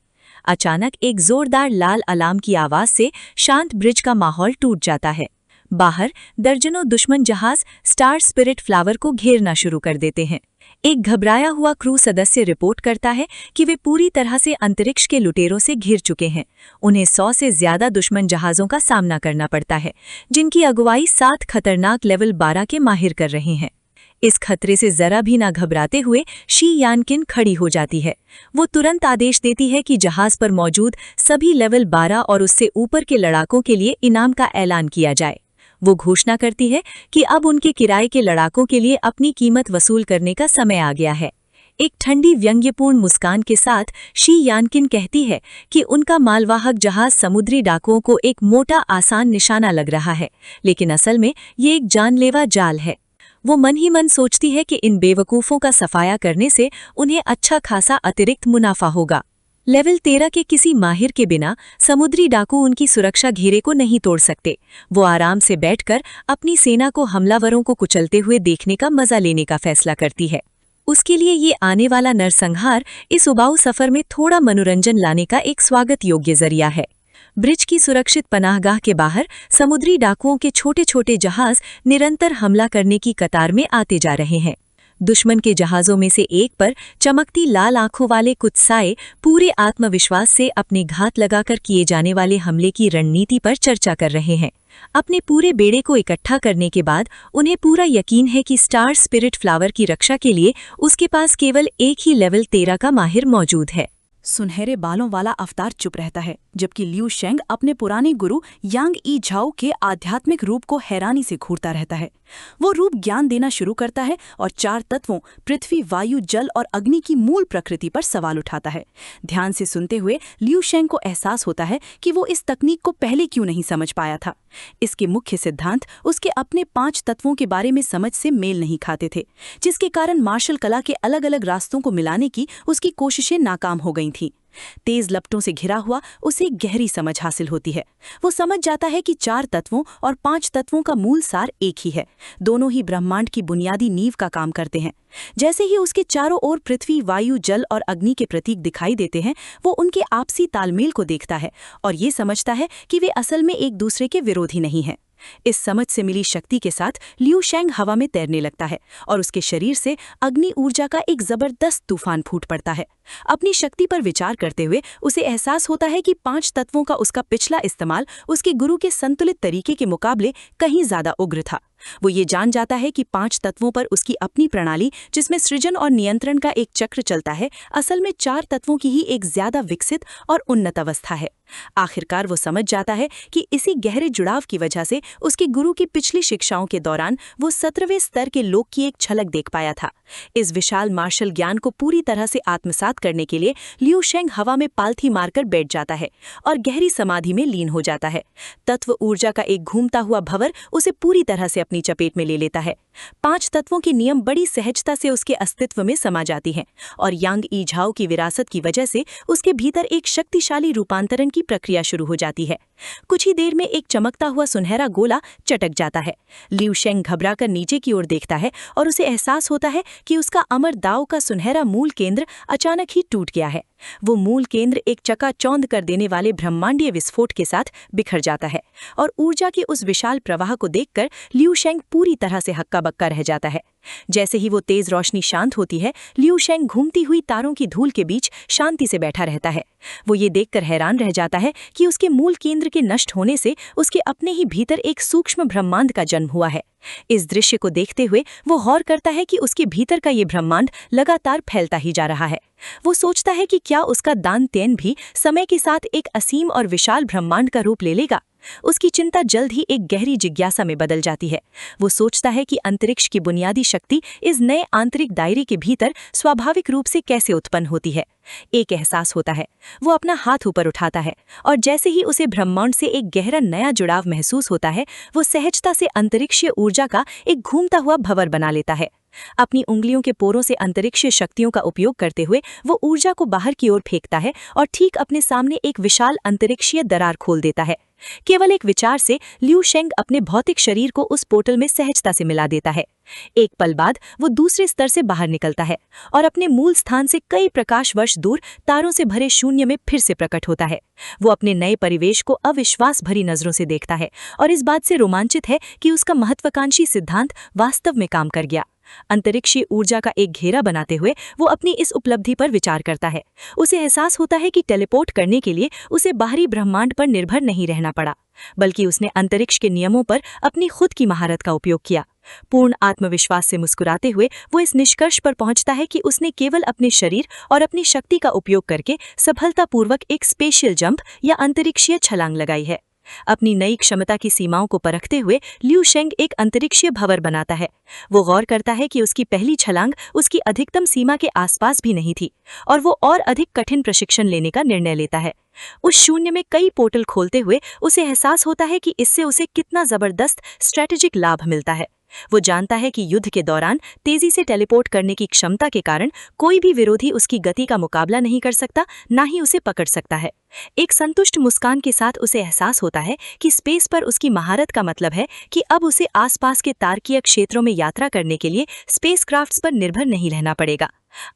अचानक एक जोरदार लाल अलार्म की आवाज से शांत ब्रिज का माहौल टूट जाता है। बाहर दर्जनों दुश्मन जहाज स्टार स्पिरिट फ्लावर को घेरना शुरू कर देते हैं। एक घबराया हुआ क्रू सदस्य रिपोर्ट करता है कि वे पूरी तरह से अंतरिक्ष के लुटेरों से घिर चुके हैं। उन्हें 100 से ज्यादा दुश्मन जहाज़ों का सामना करना पड़ता है, जिनकी अगुवाई 7 खतरनाक लेवल 12 के माहिर कर रहे हैं। इस खतरे से जरा भी ना घबराते हुए शी यानकिन खड़ी हो जाती है। वो तुरंत आदेश देती है कि जहाज पर मौजूद सभी लेवल 12 और उससे ऊपर के लड़ाकों के लिए इनाम का ऐलान किया जाए। वो घोषणा करती है कि अब उनके किराए के लड़ाकों के लिए अपनी कीमत वसूल करने का समय आ गया है। एक ठंडी व्यंग्यपूर्ण मुस्कान के साथ शी यानकिन कहती है कि उनका मालवाहक जहाज समुद्री डाकुओं को एक मोटा आसान निशाना लग रहा है, लेकिन असल में ये एक जानलेवा जाल है। वो मन ही मन सोचती है कि इन बेवकूफ़ों का सफाया करने से उन्हें अच्छा खासा अतिरिक्त मुनाफा होगा। लेवल 13 के किसी माहिर के बिना समुद्री डाकू उनकी सुरक्षा घेरे को नहीं तोड़ सकते। वो आराम से बैठकर अपनी सेना को हमलावरों को कुचलते हुए देखने का मजा लेने का फैसला करती है। उसके लिए ये आने वाला नरसंहार इस उबाऊ सफर में थोड़ा मनोरंजन लाने का एक स्वागत योग्य जरिया है। ब्रिज की सुरक्षित पनाहगाह के बाहर समुद्री डाकुओं के छोटे छोटे जहाज निरंतर हमला करने की कतार में आते जा रहे हैं। दुश्मन के जहाज़ों में से एक पर चमकती लाल आंखों वाले कुछ साए पूरे आत्मविश्वास से अपने घात लगाकर किए जाने वाले हमले की रणनीति पर चर्चा कर रहे हैं। अपने पूरे बेड़े को इकट्ठा करने के बाद उन्हें पूरा यकीन है कि स्टार स्पिरिट फ्लावर की रक्षा के लिए उसके पास केवल एक ही लेवल 13 का माहिर मौजूद है। सुनहरे बालों वाला अवतार चुप रहता है, जबकि लियू शेंग अपने पुराने गुरु यांग ई झाओ के आध्यात्मिक रूप को हैरानी से घूरता रहता है। वो रूप ज्ञान देना शुरू करता है और 4 तत्वों पृथ्वी, वायु, जल और अग्नि की मूल प्रकृति पर सवाल उठाता है। ध्यान से सुनते हुए लियू शेंग को एहसास होता है कि वो इस तकनीक को पहले क्यों नहीं समझ पाया था। इसके मुख्य सिद्धांत उसके अपने 5 तत्वों के बारे में समझ से मेल नहीं खाते थे, जिसके कारण मार्शल कला के अलग अलग रास्तों को मिलाने की उसकी कोशिशें नाकाम हो गई थीं। तेज लपटों से घिरा हुआ उसे गहरी समझ हासिल होती है। वो समझ जाता है कि 4 तत्वों और 5 तत्वों का मूल सार एक ही है। दोनों ही ब्रह्मांड की बुनियादी नींव का काम करते हैं। जैसे ही उसके चारों ओर पृथ्वी, वायु, जल और अग्नि के प्रतीक दिखाई देते हैं, वो उनके आपसी तालमेल को देखता है और ये समझता है कि वे असल में एक दूसरे के विरोधी नहीं हैं। इस समझ से मिली शक्ति के साथ लियू शेंग हवा में तैरने लगता है और उसके शरीर से अग्नि ऊर्जा का एक जबरदस्त तूफान फूट पड़ता है। अपनी शक्ति पर विचार करते हुए उसे एहसास होता है कि 5 तत्वों का उसका पिछला इस्तेमाल उसके गुरु के संतुलित तरीके के मुकाबले कहीं ज्यादा उग्र था। वो ये जान जाता है कि 5 तत्वों पर उसकी अपनी प्रणाली, जिसमें सृजन और नियंत्रण का एक चक्र चलता है, असल में 4 तत्वों की ही एक ज्यादा विकसित और उन्नत अवस्था है। आखिरकार वो समझ जाता है कि इसी गहरे जुड़ाव की वजह से उसके गुरु की पिछली शिक्षाओं के दौरान वो 17वें स्तर के लोक की एक झलक देख पाया था। इस विशाल मार्शल ज्ञान को पूरी तरह से आत्मसात करने के लिए लियू शेंग हवा में पालथी मारकर बैठ जाता है और गहरी समाधि में लीन हो जाता है। तत्व ऊर्जा का एक घूमता हुआ भंवर उसे पूरी तरह से अपनी चपेट में ले लेता है। 5 तत्वों के नियम बड़ी सहजता से उसके अस्तित्व में समा जाती हैं और यांग ई झाओ की विरासत की वजह से उसके भीतर एक शक्तिशाली रूपांतरण की प्रक्रिया शुरू हो जाती है। कुछ ही देर में एक चमकता हुआ सुनहरा गोला चटक जाता है। लियू शेंग घबराकर नीचे की ओर देखता है और उसे एहसास होता है कि उसका अमर दाव का सुनहरा मूल केंद्र अचानक ही टूट गया है। वो मूल केंद्र एक चकाचौंध कर देने वाले ब्रह्मांडीय विस्फोट के साथ बिखर जाता है और ऊर्जा के उस विशाल प्रवाह को देखकर लियू शेंग पूरी तरह से हक्का बक्का रह जाता है। जैसे ही वो तेज रोशनी शांत होती है, लियू शेंग घूमती हुई तारों की धूल के बीच शांति से बैठा रहता है। वो ये देखकर हैरान रह जाता है कि उसके मूल केंद्र के नष्ट होने से उसके अपने ही भीतर एक सूक्ष्म ब्रह्मांड का जन्म हुआ है। इस दृश्य को देखते हुए वो गौर करता है कि उसके भीतर का ये ब्रह्मांड लगातार फैलता ही जा रहा है। वो सोचता है कि क्या उसका दान तेन भी समय के साथ एक असीम और विशाल ब्रह्मांड का रूप ले लेगा। उसकी चिंता जल्द ही एक गहरी जिज्ञासा में बदल जाती है। वो सोचता है कि अंतरिक्ष की बुनियादी शक्ति इस नए आंतरिक दायरे के भीतर स्वाभाविक रूप से कैसे उत्पन्न होती है। एक एहसास होता है। वो अपना हाथ ऊपर उठाता है और जैसे ही उसे ब्रह्मांड से एक गहरा नया जुड़ाव महसूस होता है, वो सहजता से अंतरिक्षीय ऊर्जा का एक घूमता हुआ भंवर बना लेता है। अपनी उंगलियों के पोरों से अंतरिक्षीय शक्तियों का उपयोग करते हुए वो ऊर्जा को बाहर की ओर फेंकता है और ठीक अपने सामने एक विशाल अंतरिक्षीय दरार खोल देता है। केवल एक विचार से लियू शेंग अपने भौतिक शरीर को उस पोर्टल में सहजता से मिला देता है। एक पल बाद वो दूसरे स्तर से बाहर निकलता है और अपने मूल स्थान से कई प्रकाश वर्ष दूर तारों से भरे शून्य में फिर से प्रकट होता है। वो अपने नए परिवेश को अविश्वास भरी नजरों से देखता है और इस बात से रोमांचित है कि उसका महत्वाकांक्षी सिद्धांत वास्तव में काम कर गया। अंतरिक्षीय ऊर्जा का एक घेरा बनाते हुए वो अपनी इस उपलब्धि पर विचार करता है। उसे एहसास होता है कि टेलीपोर्ट करने के लिए उसे बाहरी ब्रह्मांड पर निर्भर नहीं रहना पड़ा, बल्कि उसने अंतरिक्ष के नियमों पर अपनी खुद की महारत का उपयोग किया। पूर्ण आत्मविश्वास से मुस्कुराते हुए वो इस निष्कर्ष पर पहुंचता है कि उसने केवल अपने शरीर और अपनी शक्ति का उपयोग करके सफलतापूर्वक एक स्पेशल जंप या अंतरिक्षीय छलांग लगाई है। अपनी नई क्षमता की सीमाओं को परखते हुए लियू शेंग एक अंतरिक्षीय भंवर बनाता है। वो गौर करता है कि उसकी पहली छलांग उसकी अधिकतम सीमा के आसपास भी नहीं थी और वो और अधिक कठिन प्रशिक्षण लेने का निर्णय लेता है। उस शून्य में कई पोर्टल खोलते हुए उसे एहसास होता है कि इससे उसे कितना जबरदस्त स्ट्रैटेजिक लाभ मिलता है। वो जानता है कि युद्ध के दौरान तेजी से टेलीपोर्ट करने की क्षमता के कारण कोई भी विरोधी उसकी गति का मुकाबला नहीं कर सकता, ना ही उसे पकड़ सकता है। एक संतुष्ट मुस्कान के साथ उसे एहसास होता है कि स्पेस पर उसकी महारत का मतलब है कि अब उसे आसपास के तारकीय क्षेत्रों में यात्रा करने के लिए स्पेसक्राफ्ट्स पर निर्भर नहीं रहना पड़ेगा।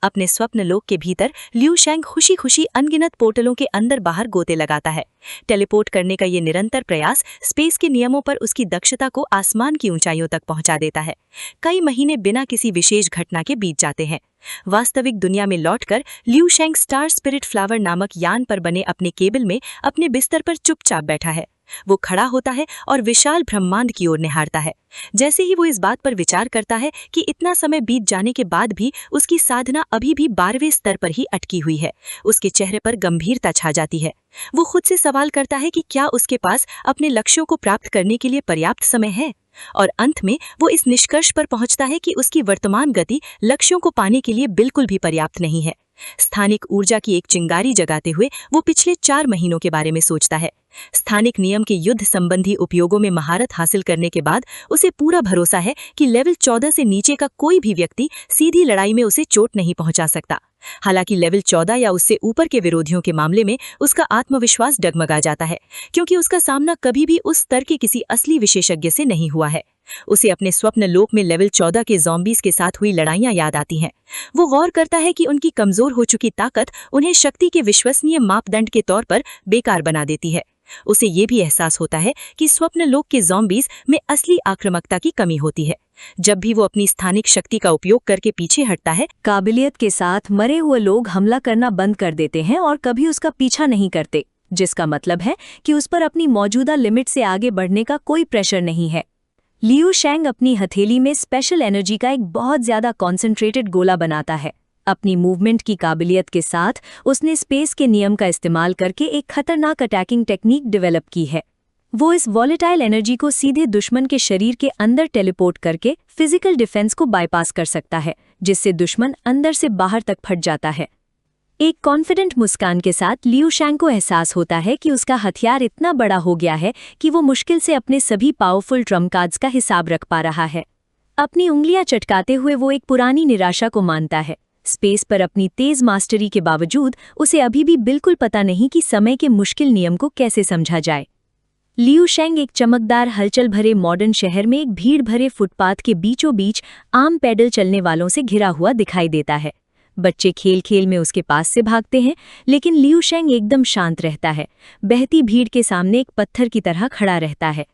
अपने स्वप्न लोक के भीतर लियू शेंग खुशी खुशी अनगिनत पोर्टलों के अंदर बाहर गोते लगाता है। टेलीपोर्ट करने का ये निरंतर प्रयास स्पेस के नियमों पर उसकी दक्षता को आसमान की ऊंचाइयों तक पहुंचा देता है। कई महीने बिना किसी विशेष घटना के बीत जाते हैं। वास्तविक दुनिया में लौटकर लियू शेंग स्टार स्पिरिट फ्लावर नामक यान पर बने अपने केबिल में अपने बिस्तर पर चुपचाप बैठा है। वो खड़ा होता है और विशाल ब्रह्मांड की ओर निहारता है। जैसे ही वो इस बात पर विचार करता है कि इतना समय बीत जाने के बाद भी उसकी साधना अभी भी 12वें स्तर पर ही अटकी हुई है, उसके चेहरे पर गंभीरता छा जाती है। वो खुद से सवाल करता है कि क्या उसके पास अपने लक्ष्यों को प्राप्त करने के लिए पर्याप्त समय है, और अंत में वो इस निष्कर्ष पर पहुंचता है कि उसकी वर्तमान गति लक्ष्यों को पाने के लिए बिल्कुल भी पर्याप्त नहीं है। स्थानिक ऊर्जा की एक चिंगारी जगाते हुए वो पिछले 4 महीनों के बारे में सोचता है। स्थानिक नियम के युद्ध संबंधी उपयोगों में महारत हासिल करने के बाद उसे पूरा भरोसा है कि लेवल 14 से नीचे का कोई भी व्यक्ति सीधी लड़ाई में उसे चोट नहीं पहुंचा सकता। हालांकि लेवल 14 या उससे ऊपर के विरोधियों के मामले में उसका आत्मविश्वास डगमगा जाता है, क्योंकि उसका सामना कभी भी उस स्तर के किसी असली विशेषज्ञ से नहीं हुआ है। उसे अपने स्वप्न लोक में लेवल 14 के ज़ॉम्बीज के साथ हुई लड़ाइयां याद आती हैं। वो गौर करता है कि उनकी कमजोर हो चुकी ताकत उन्हें शक्ति के विश्वसनीय मापदंड के तौर पर बेकार बना देती है। उसे ये भी एहसास होता है कि स्वप्न लोक के ज़ॉम्बीज़ में असली आक्रामकता की कमी होती है। जब भी वो अपनी स्थानिक शक्ति का उपयोग करके पीछे हटता है, काबिलियत के साथ मरे हुए लोग हमला करना बंद कर देते हैं और कभी उसका पीछा नहीं करते, जिसका मतलब है कि उस पर अपनी मौजूदा लिमिट से आगे बढ़ने का कोई प्रेशर नहीं है। लियू शेंग अपनी हथेली में स्पेशल एनर्जी का एक बहुत ज्यादा कॉन्सेंट्रेटेड गोला बनाता है। अपनी मूवमेंट की काबिलियत के साथ उसने स्पेस के नियम का इस्तेमाल करके एक खतरनाक अटैकिंग टेक्निक डेवलप की है। वो इस वॉलेटाइल एनर्जी को सीधे दुश्मन के शरीर के अंदर टेलीपोर्ट करके फिजिकल डिफेंस को बाईपास कर सकता है, जिससे दुश्मन अंदर से बाहर तक फट जाता है। एक कॉन्फिडेंट मुस्कान के साथ लियू शेंग को एहसास होता है कि उसका हथियार इतना बड़ा हो गया है कि वो मुश्किल से अपने सभी पावरफुल ट्रम्प कार्ड्स का हिसाब रख पा रहा है। अपनी उंगलियां चटकाते हुए वो एक पुरानी निराशा को मानता है। स्पेस पर अपनी तेज मास्टरी के बावजूद उसे अभी भी बिल्कुल पता नहीं कि समय के मुश्किल नियम को कैसे समझा जाए। लियू शेंग एक चमकदार हलचल भरे मॉडर्न शहर में एक भीड़ भरे फुटपाथ के बीचों बीच आम पैदल चलने वालों से घिरा हुआ दिखाई देता है। बच्चे खेल खेल में उसके पास से भागते हैं, लेकिन लियू शेंग एकदम शांत रहता है, बहती भीड़ के सामने एक पत्थर की तरह खड़ा रहता है।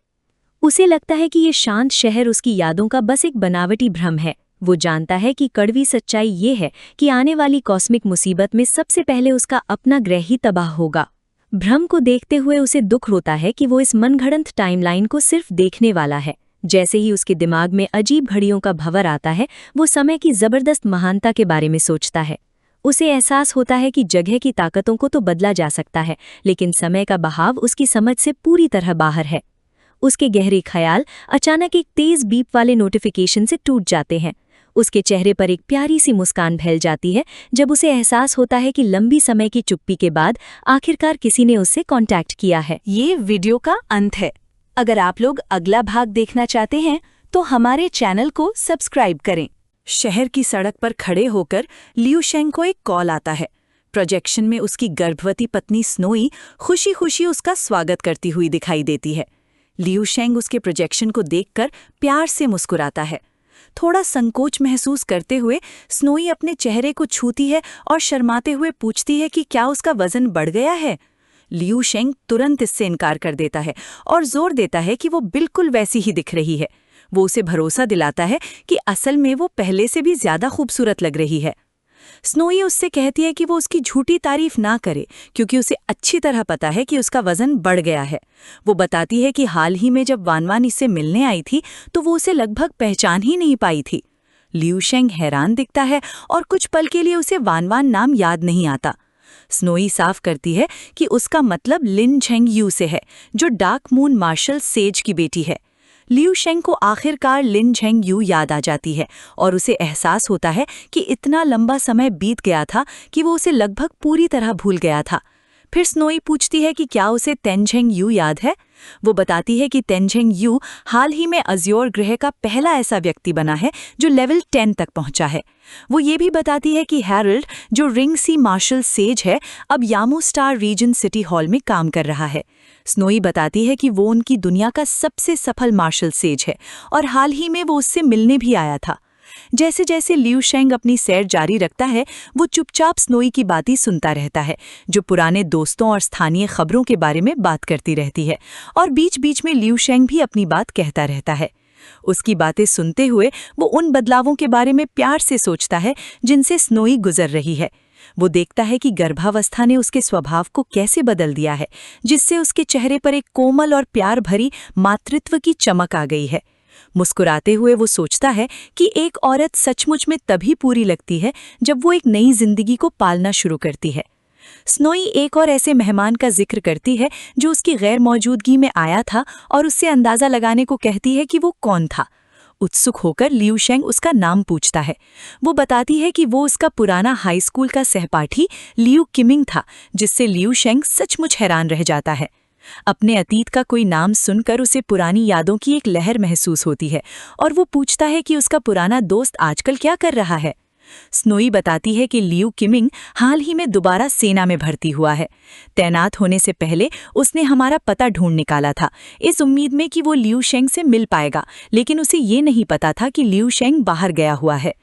उसे लगता है कि ये शांत शहर उसकी यादों का बस एक बनावटी भ्रम है। वो जानता है कि कड़वी सच्चाई ये है कि आने वाली कॉस्मिक मुसीबत में सबसे पहले उसका अपना ग्रह ही तबाह होगा। भ्रम को देखते हुए उसे दुख होता है कि वो इस मनगढ़ंत टाइमलाइन को सिर्फ देखने वाला है। जैसे ही उसके दिमाग में अजीब घड़ियों का भंवर आता है, वो समय की जबरदस्त महानता के बारे में सोचता है। उसे एहसास होता है कि जगह की ताकतों को तो बदला जा सकता है, लेकिन समय का बहाव उसकी समझ से पूरी तरह बाहर है। उसके गहरे ख्याल अचानक एक तेज बीप वाले नोटिफिकेशन से टूट जाते हैं। उसके चेहरे पर एक प्यारी सी मुस्कान फैल जाती है जब उसे एहसास होता है कि लंबी समय की चुप्पी के बाद आखिरकार किसी ने उससे कांटेक्ट किया है। ये वीडियो का अंत है। अगर आप लोग अगला भाग देखना चाहते हैं तो हमारे चैनल को सब्सक्राइब करें। शहर की सड़क पर खड़े होकर लियू शेंग को एक कॉल आता है। प्रोजेक्शन में उसकी गर्भवती पत्नी स्नोई खुशी खुशी उसका स्वागत करती हुई दिखाई देती है। लियू शेंग उसके प्रोजेक्शन को देखकर प्यार से मुस्कुराता है। थोड़ा संकोच महसूस करते हुए स्नोई अपने चेहरे को छूती है और शर्माते हुए पूछती है कि क्या उसका वजन बढ़ गया है। लियू शेंग तुरंत इससे इनकार कर देता है और जोर देता है कि वो बिल्कुल वैसी ही दिख रही है। वो उसे भरोसा दिलाता है कि असल में वो पहले से भी ज्यादा खूबसूरत लग रही है। स्नोई उससे कहती है कि वो उसकी झूठी तारीफ ना करे, क्योंकि उसे अच्छी तरह पता है कि उसका वजन बढ़ गया है। वो बताती है कि हाल ही में जब वानवान इससे मिलने आई थी तो वो उसे लगभग पहचान ही नहीं पाई थी। लियू शेंग हैरान दिखता है और कुछ पल के लिए उसे वानवान नाम याद नहीं आता। स्नोई साफ करती है कि उसका मतलब लिन झेंग यू से है, जो डार्क मून मार्शल सेज की बेटी है। लियू शेंग को आखिरकार लिन झेंग यू याद आ जाती है और उसे एहसास होता है कि इतना लंबा समय बीत गया था कि वो उसे लगभग पूरी तरह भूल गया था। फिर स्नोई पूछती है कि क्या उसे तेनझेंग यू याद है। वो बताती है कि तेनझेंग यू हाल ही में अज्योर ग्रह का पहला ऐसा व्यक्ति बना है जो लेवल 10 तक पहुंचा है। वो ये भी बताती है कि हैरल्ड, जो रिंग सी मार्शल सेज है, अब यामू स्टार रीजन सिटी हॉल में काम कर रहा है। स्नोई बताती है कि वो उनकी दुनिया का सबसे सफल मार्शल सेज है और हाल ही में वो उससे मिलने भी आया था। जैसे जैसे लियू शेंग अपनी सैर जारी रखता है, वो चुपचाप स्नोई की बातें सुनता रहता है, जो पुराने दोस्तों और स्थानीय खबरों के बारे में बात करती रहती है, और बीच बीच में लियू शेंग भी अपनी बात कहता रहता है। उसकी बातें सुनते हुए वो उन बदलावों के बारे में प्यार से सोचता है जिनसे स्नोई गुजर रही है। वो देखता है कि गर्भावस्था ने उसके स्वभाव को कैसे बदल दिया है, जिससे उसके चेहरे पर एक कोमल और प्यार भरी मातृत्व की चमक आ गई है। मुस्कुराते हुए वो सोचता है कि एक औरत सचमुच में तभी पूरी लगती है जब वो एक नई जिंदगी को पालना शुरू करती है। स्नोई एक और ऐसे मेहमान का जिक्र करती है जो उसकी गैर मौजूदगी में आया था और उससे अंदाजा लगाने को कहती है कि वो कौन था। उत्सुक होकर लियू शेंग उसका नाम पूछता है। वो बताती है कि वो उसका पुराना हाई स्कूल का सहपाठी लियू किमिंग था, जिससे लियू शेंग सचमुच हैरान रह जाता है। अपने अतीत का कोई नाम सुनकर उसे पुरानी यादों की एक लहर महसूस होती है और वो पूछता है कि उसका पुराना दोस्त आजकल क्या कर रहा है। स्नोई बताती है कि लियू किमिंग हाल ही में दोबारा सेना में भर्ती हुआ है। तैनात होने से पहले उसने हमारा पता ढूंढ निकाला था, इस उम्मीद में कि वो लियू शेंग से मिल पाएगा, लेकिन उसे ये नहीं पता था कि लियू शेंग बाहर गया हुआ है।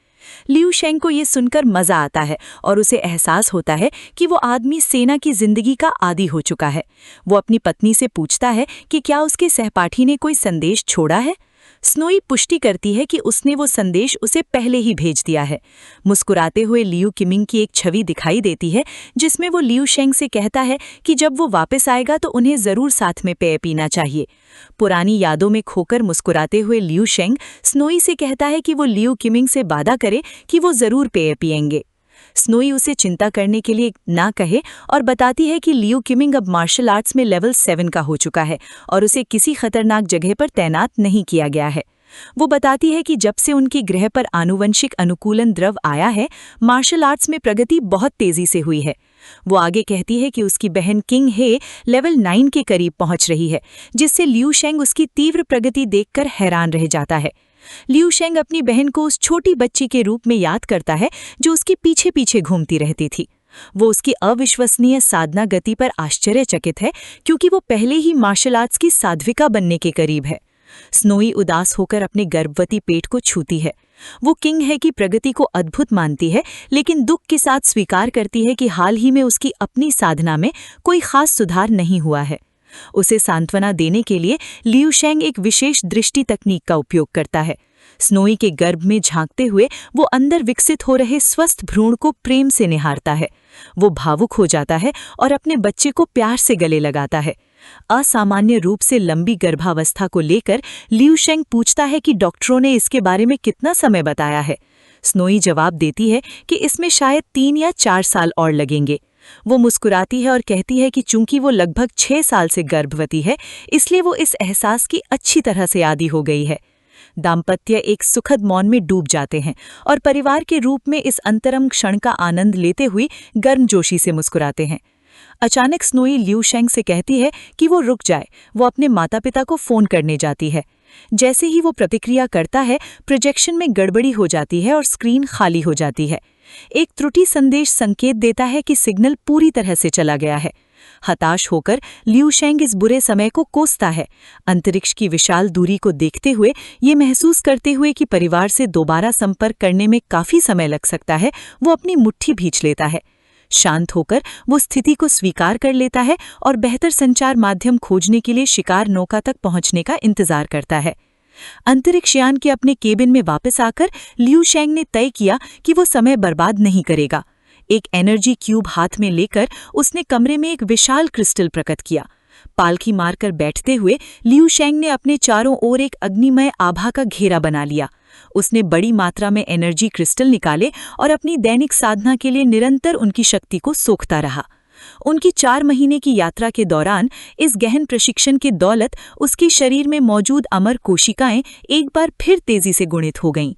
लियू शेंग को ये सुनकर मजा आता है और उसे एहसास होता है कि वो आदमी सेना की जिंदगी का आदी हो चुका है। वो अपनी पत्नी से पूछता है कि क्या उसके सहपाठी ने कोई संदेश छोड़ा है। स्नोई पुष्टि करती है कि उसने वो संदेश उसे पहले ही भेज दिया है। मुस्कुराते हुए लियू किमिंग की एक छवि दिखाई देती है जिसमें वो लियू शेंग से कहता है कि जब वो वापस आएगा तो उन्हें जरूर साथ में पेय पीना चाहिए। पुरानी यादों में खोकर मुस्कुराते हुए लियू शेंग स्नोई से कहता है कि वो लियू किमिंग से वादा करे कि वो जरूर पेय पिएंगे। स्नोई उसे चिंता करने के लिए ना कहे और बताती है कि लियू किमिंग अब मार्शल आर्ट्स में लेवल 7 का हो चुका है और उसे किसी खतरनाक जगह पर तैनात नहीं किया गया है। वो बताती है कि जब से उनके ग्रह पर आनुवंशिक अनुकूलन द्रव आया है, मार्शल आर्ट्स में प्रगति बहुत तेजी से हुई है। वो आगे कहती है कि उसकी बहन किंग हे लेवल 9 के करीब पहुंच रही है, जिससे लियू शेंग उसकी तीव्र प्रगति देखकर हैरान रह जाता है। लियू शेंग अपनी बहन को उस छोटी बच्ची के रूप में याद करता है जो उसके पीछे पीछे घूमती रहती थी। वो उसकी अविश्वसनीय साधना गति पर आश्चर्यचकित है क्योंकि वो पहले ही मार्शल आर्ट्स की साध्विका बनने के करीब है। स्नोई उदास होकर अपने गर्भवती पेट को छूती है। वो किंग है की प्रगति को अद्भुत मानती है, लेकिन दुख के साथ स्वीकार करती है कि हाल ही में उसकी अपनी साधना में कोई खास सुधार नहीं हुआ है। उसे सांत्वना देने के लिए लियू शेंग एक विशेष दृष्टि तकनीक का उपयोग करता है। स्नोई के गर्भ में झांकते हुए वो अंदर विकसित हो रहे स्वस्थ भ्रूण को प्रेम से निहारता है। वो भावुक हो जाता है और अपने बच्चे को प्यार से गले लगाता है। असामान्य रूप से लंबी गर्भावस्था को लेकर लियू शेंग पूछता है कि डॉक्टरों ने इसके बारे में कितना समय बताया है। स्नोई जवाब देती है कि इसमें शायद 3 या 4 साल और लगेंगे। वो मुस्कुराती है और कहती है कि चूंकि वो लगभग 6 साल से गर्भवती है, इसलिए वो इस एहसास की अच्छी तरह से आदी हो गई है। दाम्पत्य एक सुखद मौन में डूब जाते हैं और परिवार के रूप में इस अंतरंग क्षण का आनंद लेते हुए गर्मजोशी से मुस्कुराते हैं। अचानक स्नोई लियू शेंग से कहती है कि वो रुक जाए। वो अपने माता पिता को फोन करने जाती है। जैसे ही वो प्रतिक्रिया करता है, प्रोजेक्शन में गड़बड़ी हो जाती है और स्क्रीन खाली हो जाती है। एक त्रुटि संदेश संकेत देता है कि सिग्नल पूरी तरह से चला गया है। हताश होकर लियू शेंग इस बुरे समय को कोसता है। अंतरिक्ष की विशाल दूरी को देखते हुए, ये महसूस करते हुए कि परिवार से दोबारा संपर्क करने में काफी समय लग सकता है, वो अपनी मुट्ठी भींच लेता है। शांत होकर वो स्थिति को स्वीकार कर लेता है और बेहतर संचार माध्यम खोजने के लिए शिकार नौका तक पहुंचने का इंतजार करता है। अंतरिक्षयान के अपने केबिन में वापस आकर लियू शेंग ने तय किया कि वो समय बर्बाद नहीं करेगा। एक एनर्जी क्यूब हाथ में लेकर उसने कमरे में एक विशाल क्रिस्टल प्रकट किया। पालखी मारकर बैठते हुए लियू शेंग ने अपने चारों ओर एक अग्निमय आभा का घेरा बना लिया। उसने बड़ी मात्रा में एनर्जी क्रिस्टल निकाले और अपनी दैनिक साधना के लिए निरंतर उनकी शक्ति को सोखता रहा। उनकी 4 महीने की यात्रा के दौरान इस गहन प्रशिक्षण की दौलत उसके शरीर में मौजूद अमर कोशिकाएं एक बार फिर तेजी से गुणित हो गईं।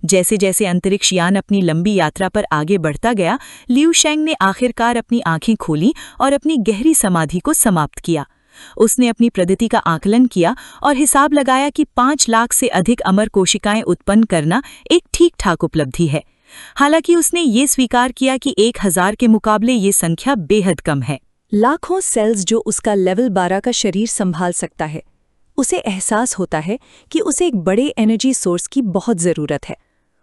जैसे जैसे अंतरिक्ष यान अपनी लंबी यात्रा पर आगे बढ़ता गया, लियू शेंग ने आखिरकार अपनी आंखें खोलीं और अपनी गहरी समाधि को समाप्त किया। उसने अपनी प्रगति का आकलन किया और हिसाब लगाया कि 5 लाख से अधिक अमर कोशिकाएं उत्पन्न करना एक ठीक-ठाक उपलब्धि है। हालांकि उसने ये स्वीकार किया कि 1000 के मुकाबले ये संख्या बेहद कम है। लाखों सेल्स जो उसका लेवल 12 का शरीर संभाल सकता है। उसे एहसास होता है कि उसे एक बड़े एनर्जी सोर्स की बहुत ज़रूरत है।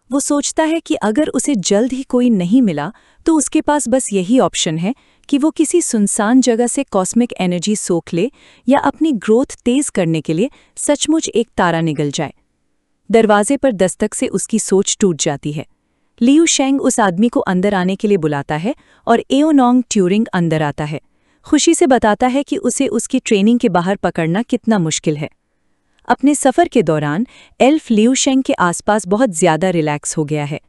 वो सोचता है कि अगर उसे जल्द ही कोई नहीं मिला तो उसके पास बस यही ऑप्शन है कि वो किसी सुनसान जगह से कॉस्मिक एनर्जी सोख ले या अपनी ग्रोथ तेज करने के लिए सचमुच एक तारा निगल जाए। दरवाजे पर दस्तक से उसकी सोच टूट जाती है। लियू शेंग उस आदमी को अंदर आने के लिए बुलाता है और एओनोंग ट्यूरिंग अंदर आता है। खुशी से बताता है कि उसे उसकी ट्रेनिंग के बाहर पकड़ना कितना मुश्किल है। अपने सफ़र के दौरान एल्फ लियू शेंग के आसपास बहुत ज़्यादा रिलैक्स हो गया है।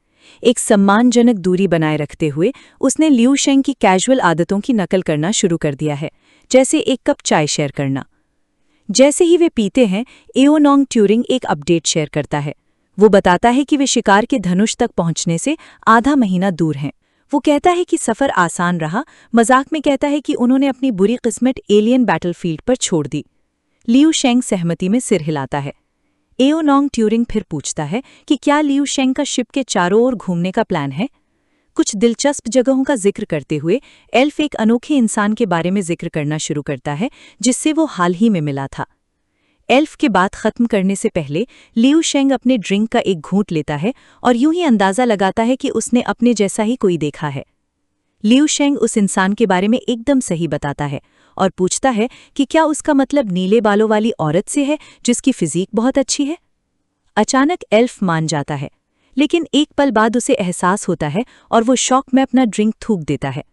एक सम्मानजनक दूरी बनाए रखते हुए उसने लियू शेंग की कैजुअल आदतों की नकल करना शुरू कर दिया है, जैसे एक कप चाय शेयर करना। जैसे ही वे पीते हैं, एओनोंग ट्यूरिंग एक अपडेट शेयर करता है। वो बताता है कि वे शिकार के धनुष तक पहुंचने से आधा महीना दूर हैं। वो कहता है कि सफ़र आसान रहा, मजाक में कहता है कि उन्होंने अपनी बुरी किस्मत एलियन बैटलफील्ड पर छोड़ दी। लियू शेंग सहमति में सिर हिलाता है। एओनोंग ट्यूरिंग फिर पूछता है कि क्या लियू शेंग का शिप के चारों ओर घूमने का प्लान है। कुछ दिलचस्प जगहों का जिक्र करते हुए एल्फ एक अनोखे इंसान के बारे में जिक्र करना शुरू करता है जिससे वो हाल ही में मिला था। एल्फ के बात खत्म करने से पहले लियू शेंग अपने ड्रिंक का एक घूंट लेता है और यूं ही अंदाजा लगाता है कि उसने अपने जैसा ही कोई देखा है। लियू शेंग उस इंसान के बारे में एकदम सही बताता है और पूछता है कि क्या उसका मतलब नीले बालों वाली औरत से है जिसकी फिजीक बहुत अच्छी है। अचानक एल्फ मान जाता है, लेकिन एक पल बाद उसे एहसास होता है और वो शॉक में अपना ड्रिंक थूक देता है।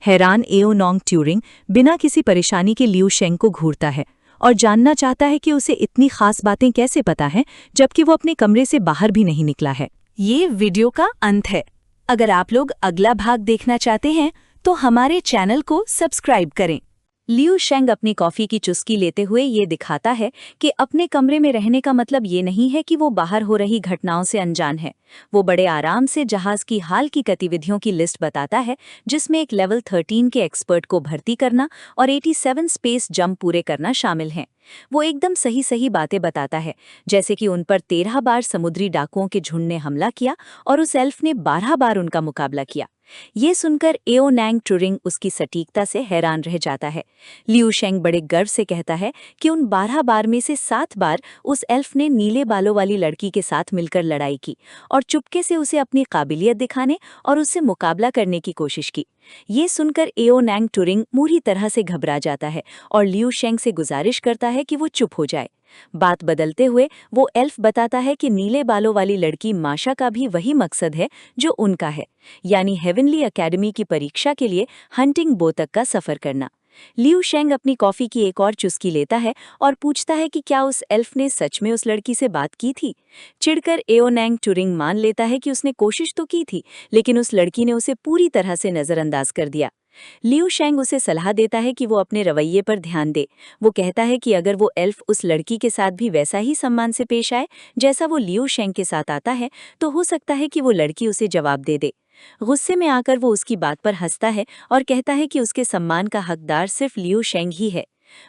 हैरान एओ नोंग ट्यूरिंग बिना किसी परेशानी के लियू शेंग को घूरता है और जानना चाहता है कि उसे इतनी खास बातें कैसे पता हैं जबकि वो अपने कमरे से बाहर भी नहीं निकला है। ये वीडियो का अंत है। अगर आप लोग अगला भाग देखना चाहते हैं तो हमारे चैनल को सब्सक्राइब करें। लियू शेंग अपनी कॉफी की चुस्की लेते हुए ये दिखाता है कि अपने कमरे में रहने का मतलब ये नहीं है कि वो बाहर हो रही घटनाओं से अनजान है। वो बड़े आराम से जहाज की हाल की गतिविधियों की लिस्ट बताता है, जिसमें एक लेवल 13 के एक्सपर्ट को भर्ती करना और 87 स्पेस जंप पूरे करना शामिल हैं। वो एकदम सही बातें बताता है, जैसे कि उन पर 13 बार समुद्री डाकुओं के झुंड ने हमला किया और उस एल्फ ने 12 बार उनका मुकाबला किया। ये सुनकर एओ नोंग ट्यूरिंग उसकी सटीकता से हैरान रह जाता है। लियू शेंग बड़े गर्व से कहता है कि उन 12 बार में से 7 बार उस एल्फ ने नीले बालों वाली लड़की के साथ मिलकर लड़ाई की और चुपके से उसे अपनी काबिलियत दिखाने और उससे मुकाबला करने की कोशिश की। ये सुनकर एओ नोंग ट्यूरिंग पूरी तरह से घबरा जाता है और लियू शेंग से गुजारिश करता है कि वो चुप हो जाए। बात बदलते हुए वो एल्फ बताता है कि नीले बालों वाली लड़की माशा का भी वही मकसद है जो उनका है, यानी हेवनली एकेडमी की परीक्षा के लिए हंटिंग बो तक का सफर करना। लियू शेंग अपनी कॉफी की एक और चुस्की लेता है और पूछता है कि क्या उस एल्फ ने सच में उस लड़की से बात की थी। चिढ़कर एओ नोंग ट्यूरिंग मान लेता है कि उसने कोशिश तो की थी, लेकिन उस लड़की ने उसे पूरी तरह से नजरअंदाज कर दिया। लियू शेंग उसे सलाह देता है कि वो अपने रवैये पर ध्यान दे। वो कहता है कि अगर वो एल्फ उस लड़की के साथ भी वैसा ही सम्मान से पेश आए जैसा वो लियू शेंग के साथ आता है, तो हो सकता है कि वो लड़की उसे जवाब दे दे। गुस्से में आकर वो उसकी बात पर हंसता है और कहता है कि उसके सम्मान का हकदार सिर्फ लियू शेंग ही है।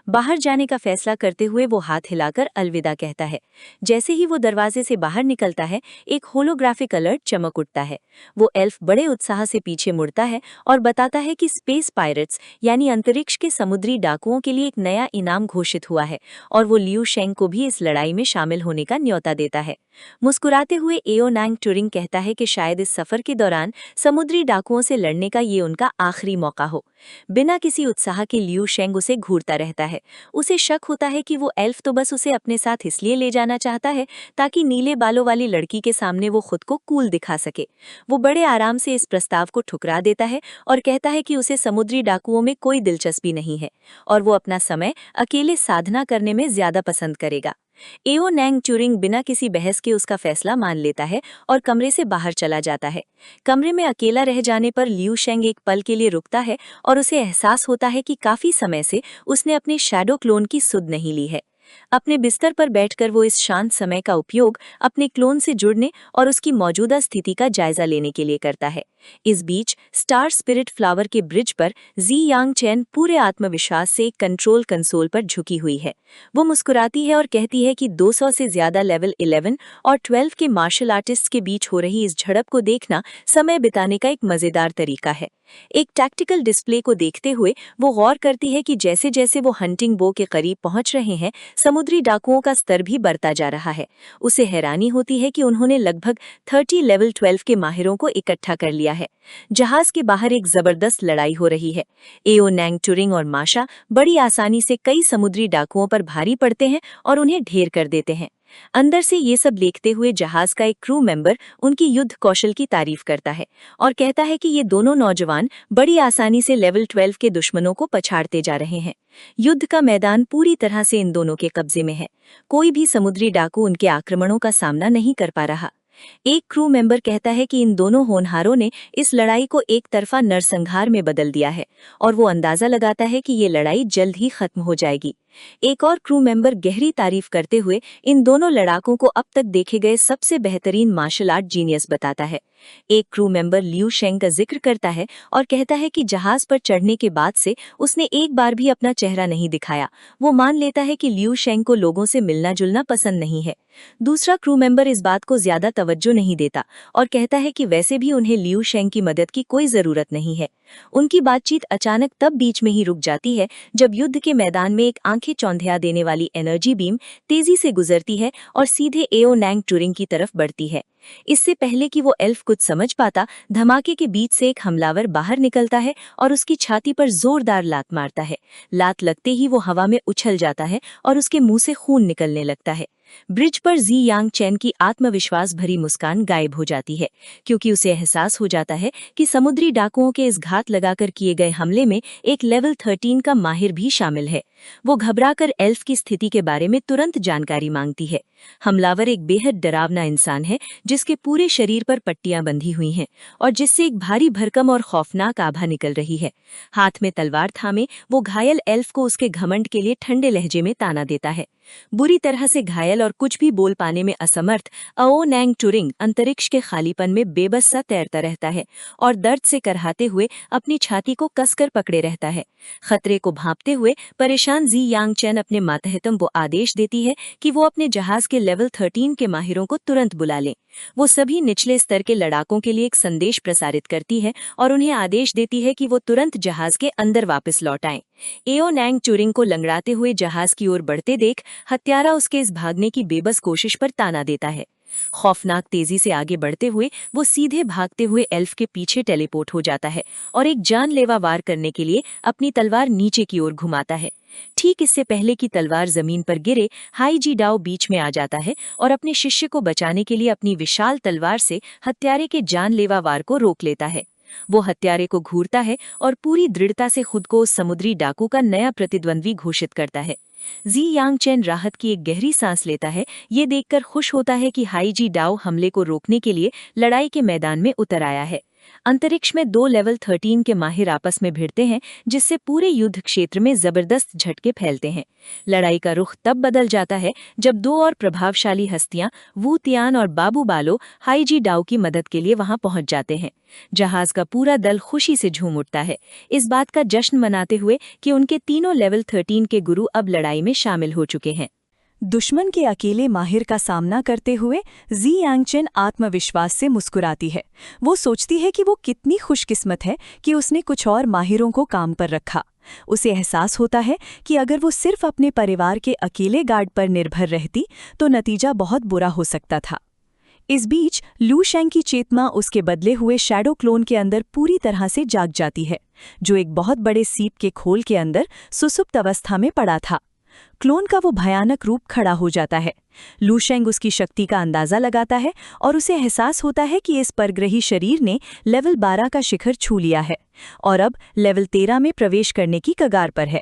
बाहर जाने का फैसला करते हुए वो हाथ हिलाकर अलविदा कहता है। जैसे ही वो दरवाजे से बाहर निकलता है, एक होलोग्राफिक अलर्ट चमक उठता है। वो एल्फ बड़े उत्साह से पीछे मुड़ता है और बताता है कि स्पेस पायरेट्स यानी अंतरिक्ष के समुद्री डाकुओं के लिए एक नया इनाम घोषित हुआ है और वो लियू शेंग को भी इस लड़ाई में शामिल होने का न्योता देता है। मुस्कुराते हुए एओ नोंग ट्यूरिंग कहता है कि शायद इस सफर के दौरान समुद्री डाकुओं से लड़ने का ये उनका आखिरी मौका हो। बिना किसी उत्साह के लियू शेंग उसे घूरता रहता है। उसे शक होता है कि वो एल्फ तो बस उसे अपने साथ इसलिए ले जाना चाहता है ताकि नीले बालों वाली लड़की के सामने वो खुद को कूल दिखा सके। वो बड़े आराम से इस प्रस्ताव को ठुकरा देता है और कहता है कि उसे समुद्री डाकुओं में कोई दिलचस्पी नहीं है और वो अपना समय अकेले साधना करने में ज्यादा पसंद करेगा। एओ नोंग ट्यूरिंग बिना किसी बहस के उसका फैसला मान लेता है और कमरे से बाहर चला जाता है। कमरे में अकेला रह जाने पर लियू शेंग एक पल के लिए रुकता है और उसे एहसास होता है कि काफी समय से उसने अपने शैडो क्लोन की सुध नहीं ली है। अपने बिस्तर पर बैठकर वो इस शांत समय का उपयोग अपने क्लोन से जुड़ने और उसकी मौजूदा स्थिति का जायजा लेने के लिए करता है। इस बीच स्टार स्पिरिट फ्लावर के ब्रिज पर जी यांग चेन पूरे आत्मविश्वास से कंट्रोल कंसोल पर झुकी हुई है। वो मुस्कुराती है और कहती है कि 200 से ज्यादा लेवल 11 और 12 के मार्शल आर्टिस्ट्स के बीच हो रही इस झड़प को देखना समय बिताने का एक मजेदार तरीका है। एक टैक्टिकल डिस्प्ले को देखते हुए वो गौर करती है कि जैसे जैसे वो हंटिंग बो के करीब पहुंच रहे हैं, समुद्री डाकुओं का स्तर भी बढ़ता जा रहा है। उसे हैरानी होती है कि उन्होंने लगभग 30 लेवल 12 के माहिरों को इकट्ठा कर लिया है। जहाज के बाहर एक जबरदस्त लड़ाई हो रही है। एओ नोंग ट्यूरिंग और माशा बड़ी आसानी से कई समुद्री डाकुओं पर भारी पड़ते हैं और उन्हें ढेर कर देते हैं। अंदर से ये सब देखते हुए जहाज का एक क्रू मेंबर उनकी युद्ध कौशल की तारीफ करता है और कहता है कि ये दोनों नौजवान बड़ी आसानी से लेवल 12 के दुश्मनों को पछाड़ते जा रहे हैं। युद्ध का मैदान पूरी तरह से इन दोनों के कब्जे में है। कोई भी समुद्री डाकू उनके आक्रमणों का सामना नहीं कर पा रहा। एक क्रू मेंबर कहता है कि इन दोनों होनहारों ने इस लड़ाई को एक तरफा नरसंहार में बदल दिया है और वो अंदाजा लगाता है कि ये लड़ाई जल्द ही खत्म हो जाएगी। एक और क्रू मेंबर गहरी तारीफ करते हुए इन दोनों लड़ाकों को अब तक देखे गए सबसे बेहतरीन मार्शल आर्ट जीनियस बताता है। एक क्रू मेंबर लियू शेंग का जिक्र करता है और कहता है कि जहाज पर चढ़ने के बाद से उसने एक बार भी अपना चेहरा नहीं दिखाया। वो मान लेता है कि लियू शेंग को लोगों से मिलना जुलना पसंद नहीं है। दूसरा क्रू मेंबर इस बात को ज्यादा तवज्जो नहीं देता और कहता है कि वैसे भी उन्हें लियू शेंग की मदद की कोई जरूरत नहीं है। उनकी बातचीत अचानक तब बीच में ही रुक जाती है जब युद्ध के मैदान में एक आंखें चौंधिया देने वाली एनर्जी बीम तेजी से गुजरती है और सीधे एओ नैंग टूरिंग की तरफ बढ़ती है। इससे पहले कि वो एल्फ कुछ समझ पाता, धमाके के बीच से एक हमलावर बाहर निकलता है और उसकी छाती पर जोरदार लात मारता है। लात लगते ही वो हवा में उछल जाता है और उसके मुंह से खून निकलने लगता है। ब्रिज पर जी यांग चैन की आत्मविश्वास भरी मुस्कान गायब हो जाती है, क्योंकि उसे एहसास हो जाता है कि समुद्री डाकुओं के इस घात लगाकर किए गए हमले में एक लेवल 13 का माहिर भी शामिल है। वो घबराकर एल्फ की स्थिति के बारे में तुरंत जानकारी मांगती है। हमलावर एक बेहद डरावना इंसान है जिसके पूरे शरीर पर पट्टियां बंधी हुई हैं और जिससे एक भारी भरकम और खौफनाक आभा निकल रही है। हाथ में तलवार थामे वो घायल एल्फ को उसके घमंड के लिए ठंडे लहजे में ताना देता है। बुरी तरह से घायल और कुछ भी बोल पाने में असमर्थ एओ नैंग टूरिंग अंतरिक्ष के खालीपन में बेबस सा तैरता रहता है और दर्द से करहाते हुए अपनी छाती को कसकर पकड़े रहता है। खतरे को भांपते हुए परेशान जी यांग चैन अपने मातहतम को आदेश देती है कि वो अपने जहाज के लेवल 13 के माहिरों को तुरंत बुला लें। वो सभी निचले स्तर के लड़ाकों के लिए एक संदेश प्रसारित करती है और उन्हें आदेश देती है कि वो तुरंत जहाज के अंदर वापस लौट आएं। एओ नैंग टूरिंग को लंगड़ाते हुए जहाज की ओर बढ़ते देख हत्यारा उसके इस भागने की बेबस कोशिश पर ताना देता है। खौफनाक तेजी से आगे बढ़ते हुए वो सीधे भागते हुए एल्फ के पीछे टेलीपोर्ट हो जाता है और एक जानलेवा वार करने के लिए अपनी तलवार नीचे की ओर घुमाता है। ठीक इससे पहले कि तलवार जमीन पर गिरे, हाई जी डाओ बीच में आ जाता है और अपने शिष्य को बचाने के लिए अपनी विशाल तलवार से हत्यारे के जानलेवा वार को रोक लेता है। वो हत्यारे को घूरता है और पूरी दृढ़ता से खुद को उस समुद्री डाकू का नया प्रतिद्वंद्वी घोषित करता है। जी यांग चैन राहत की एक गहरी सांस लेता है। ये देखकर खुश होता है कि हाई जी डाओ हमले को रोकने के लिए लड़ाई के मैदान में उतर आया है। अंतरिक्ष में 2 लेवल 13 के माहिर आपस में भिड़ते हैं, जिससे पूरे युद्ध क्षेत्र में जबरदस्त झटके फैलते हैं। लड़ाई का रुख तब बदल जाता है जब 2 और प्रभावशाली हस्तियां वू तियान और बाबू बालो हाई जी डाओ की मदद के लिए वहां पहुंच जाते हैं। जहाज का पूरा दल खुशी से झूम उठता है, इस बात का जश्न मनाते हुए कि उनके तीनों लेवल 13 के गुरु अब लड़ाई में शामिल हो चुके हैं। दुश्मन के अकेले माहिर का सामना करते हुए जी यांग चैन आत्मविश्वास से मुस्कुराती है। वो सोचती है कि वो कितनी खुशकिस्मत है कि उसने कुछ और माहिरों को काम पर रखा। उसे एहसास होता है कि अगर वो सिर्फ अपने परिवार के अकेले गार्ड पर निर्भर रहती तो नतीजा बहुत बुरा हो सकता था। इस बीच लू शेंग की चेतना उसके बदले हुए शैडो क्लोन के अंदर पूरी तरह से जाग जाती है, जो एक बहुत बड़े सीप के खोल के अंदर सुसुप्त अवस्था में पड़ा था। क्लोन का वो भयानक रूप खड़ा हो जाता है। लू शेंग उसकी शक्ति का अंदाजा लगाता है और उसे एहसास होता है कि इस परग्रही शरीर ने लेवल 12 का शिखर छू लिया है और अब लेवल 13 में प्रवेश करने की कगार पर है।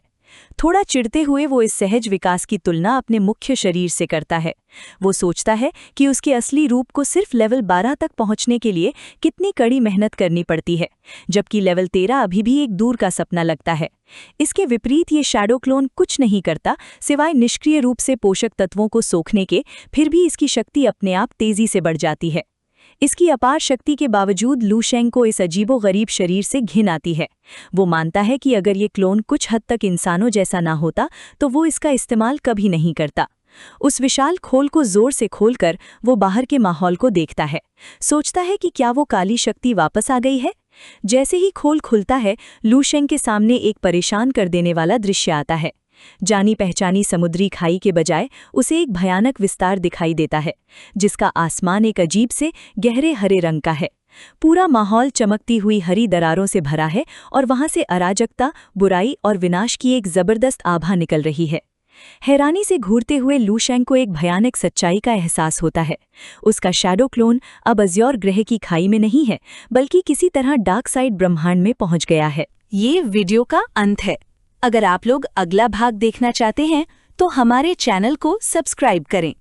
थोड़ा चिढ़ते हुए वो इस सहज विकास की तुलना अपने मुख्य शरीर से करता है। वो सोचता है कि उसके असली रूप को सिर्फ लेवल 12 तक पहुंचने के लिए कितनी कड़ी मेहनत करनी पड़ती है, जबकि लेवल 13 अभी भी एक दूर का सपना लगता है। इसके विपरीत ये शैडो क्लोन कुछ नहीं करता सिवाय निष्क्रिय रूप से पोषक तत्वों को सोखने के, फिर भी इसकी शक्ति अपने आप तेजी से बढ़ जाती है। इसकी अपार शक्ति के बावजूद लू शेंग को इस अजीबोगरीब शरीर से घिन आती है। वो मानता है कि अगर ये क्लोन कुछ हद तक इंसानों जैसा ना होता तो वो इसका इस्तेमाल कभी नहीं करता। उस विशाल खोल को जोर से खोलकर वो बाहर के माहौल को देखता है। सोचता है कि क्या वो काली शक्ति वापस आ गई है। जैसे ही खोल खुलता है, लू शेंग के सामने एक परेशान कर देने वाला दृश्य आता है। जानी पहचानी समुद्री खाई के बजाय उसे एक भयानक विस्तार दिखाई देता है, जिसका आसमान एक अजीब से गहरे हरे रंग का है। पूरा माहौल चमकती हुई हरी दरारों से भरा है और वहां से अराजकता, बुराई और विनाश की एक जबरदस्त आभा निकल रही है। हैरानी से घूरते हुए लू शेंग को एक भयानक सच्चाई का एहसास होता है। उसका शैडो क्लोन अब अज्योर ग्रह की खाई में नहीं है, बल्कि किसी तरह डार्क साइड ब्रह्मांड में पहुंच गया है। ये वीडियो का अंत है। अगर आप लोग अगला भाग देखना चाहते हैं तो हमारे चैनल को सब्सक्राइब करें।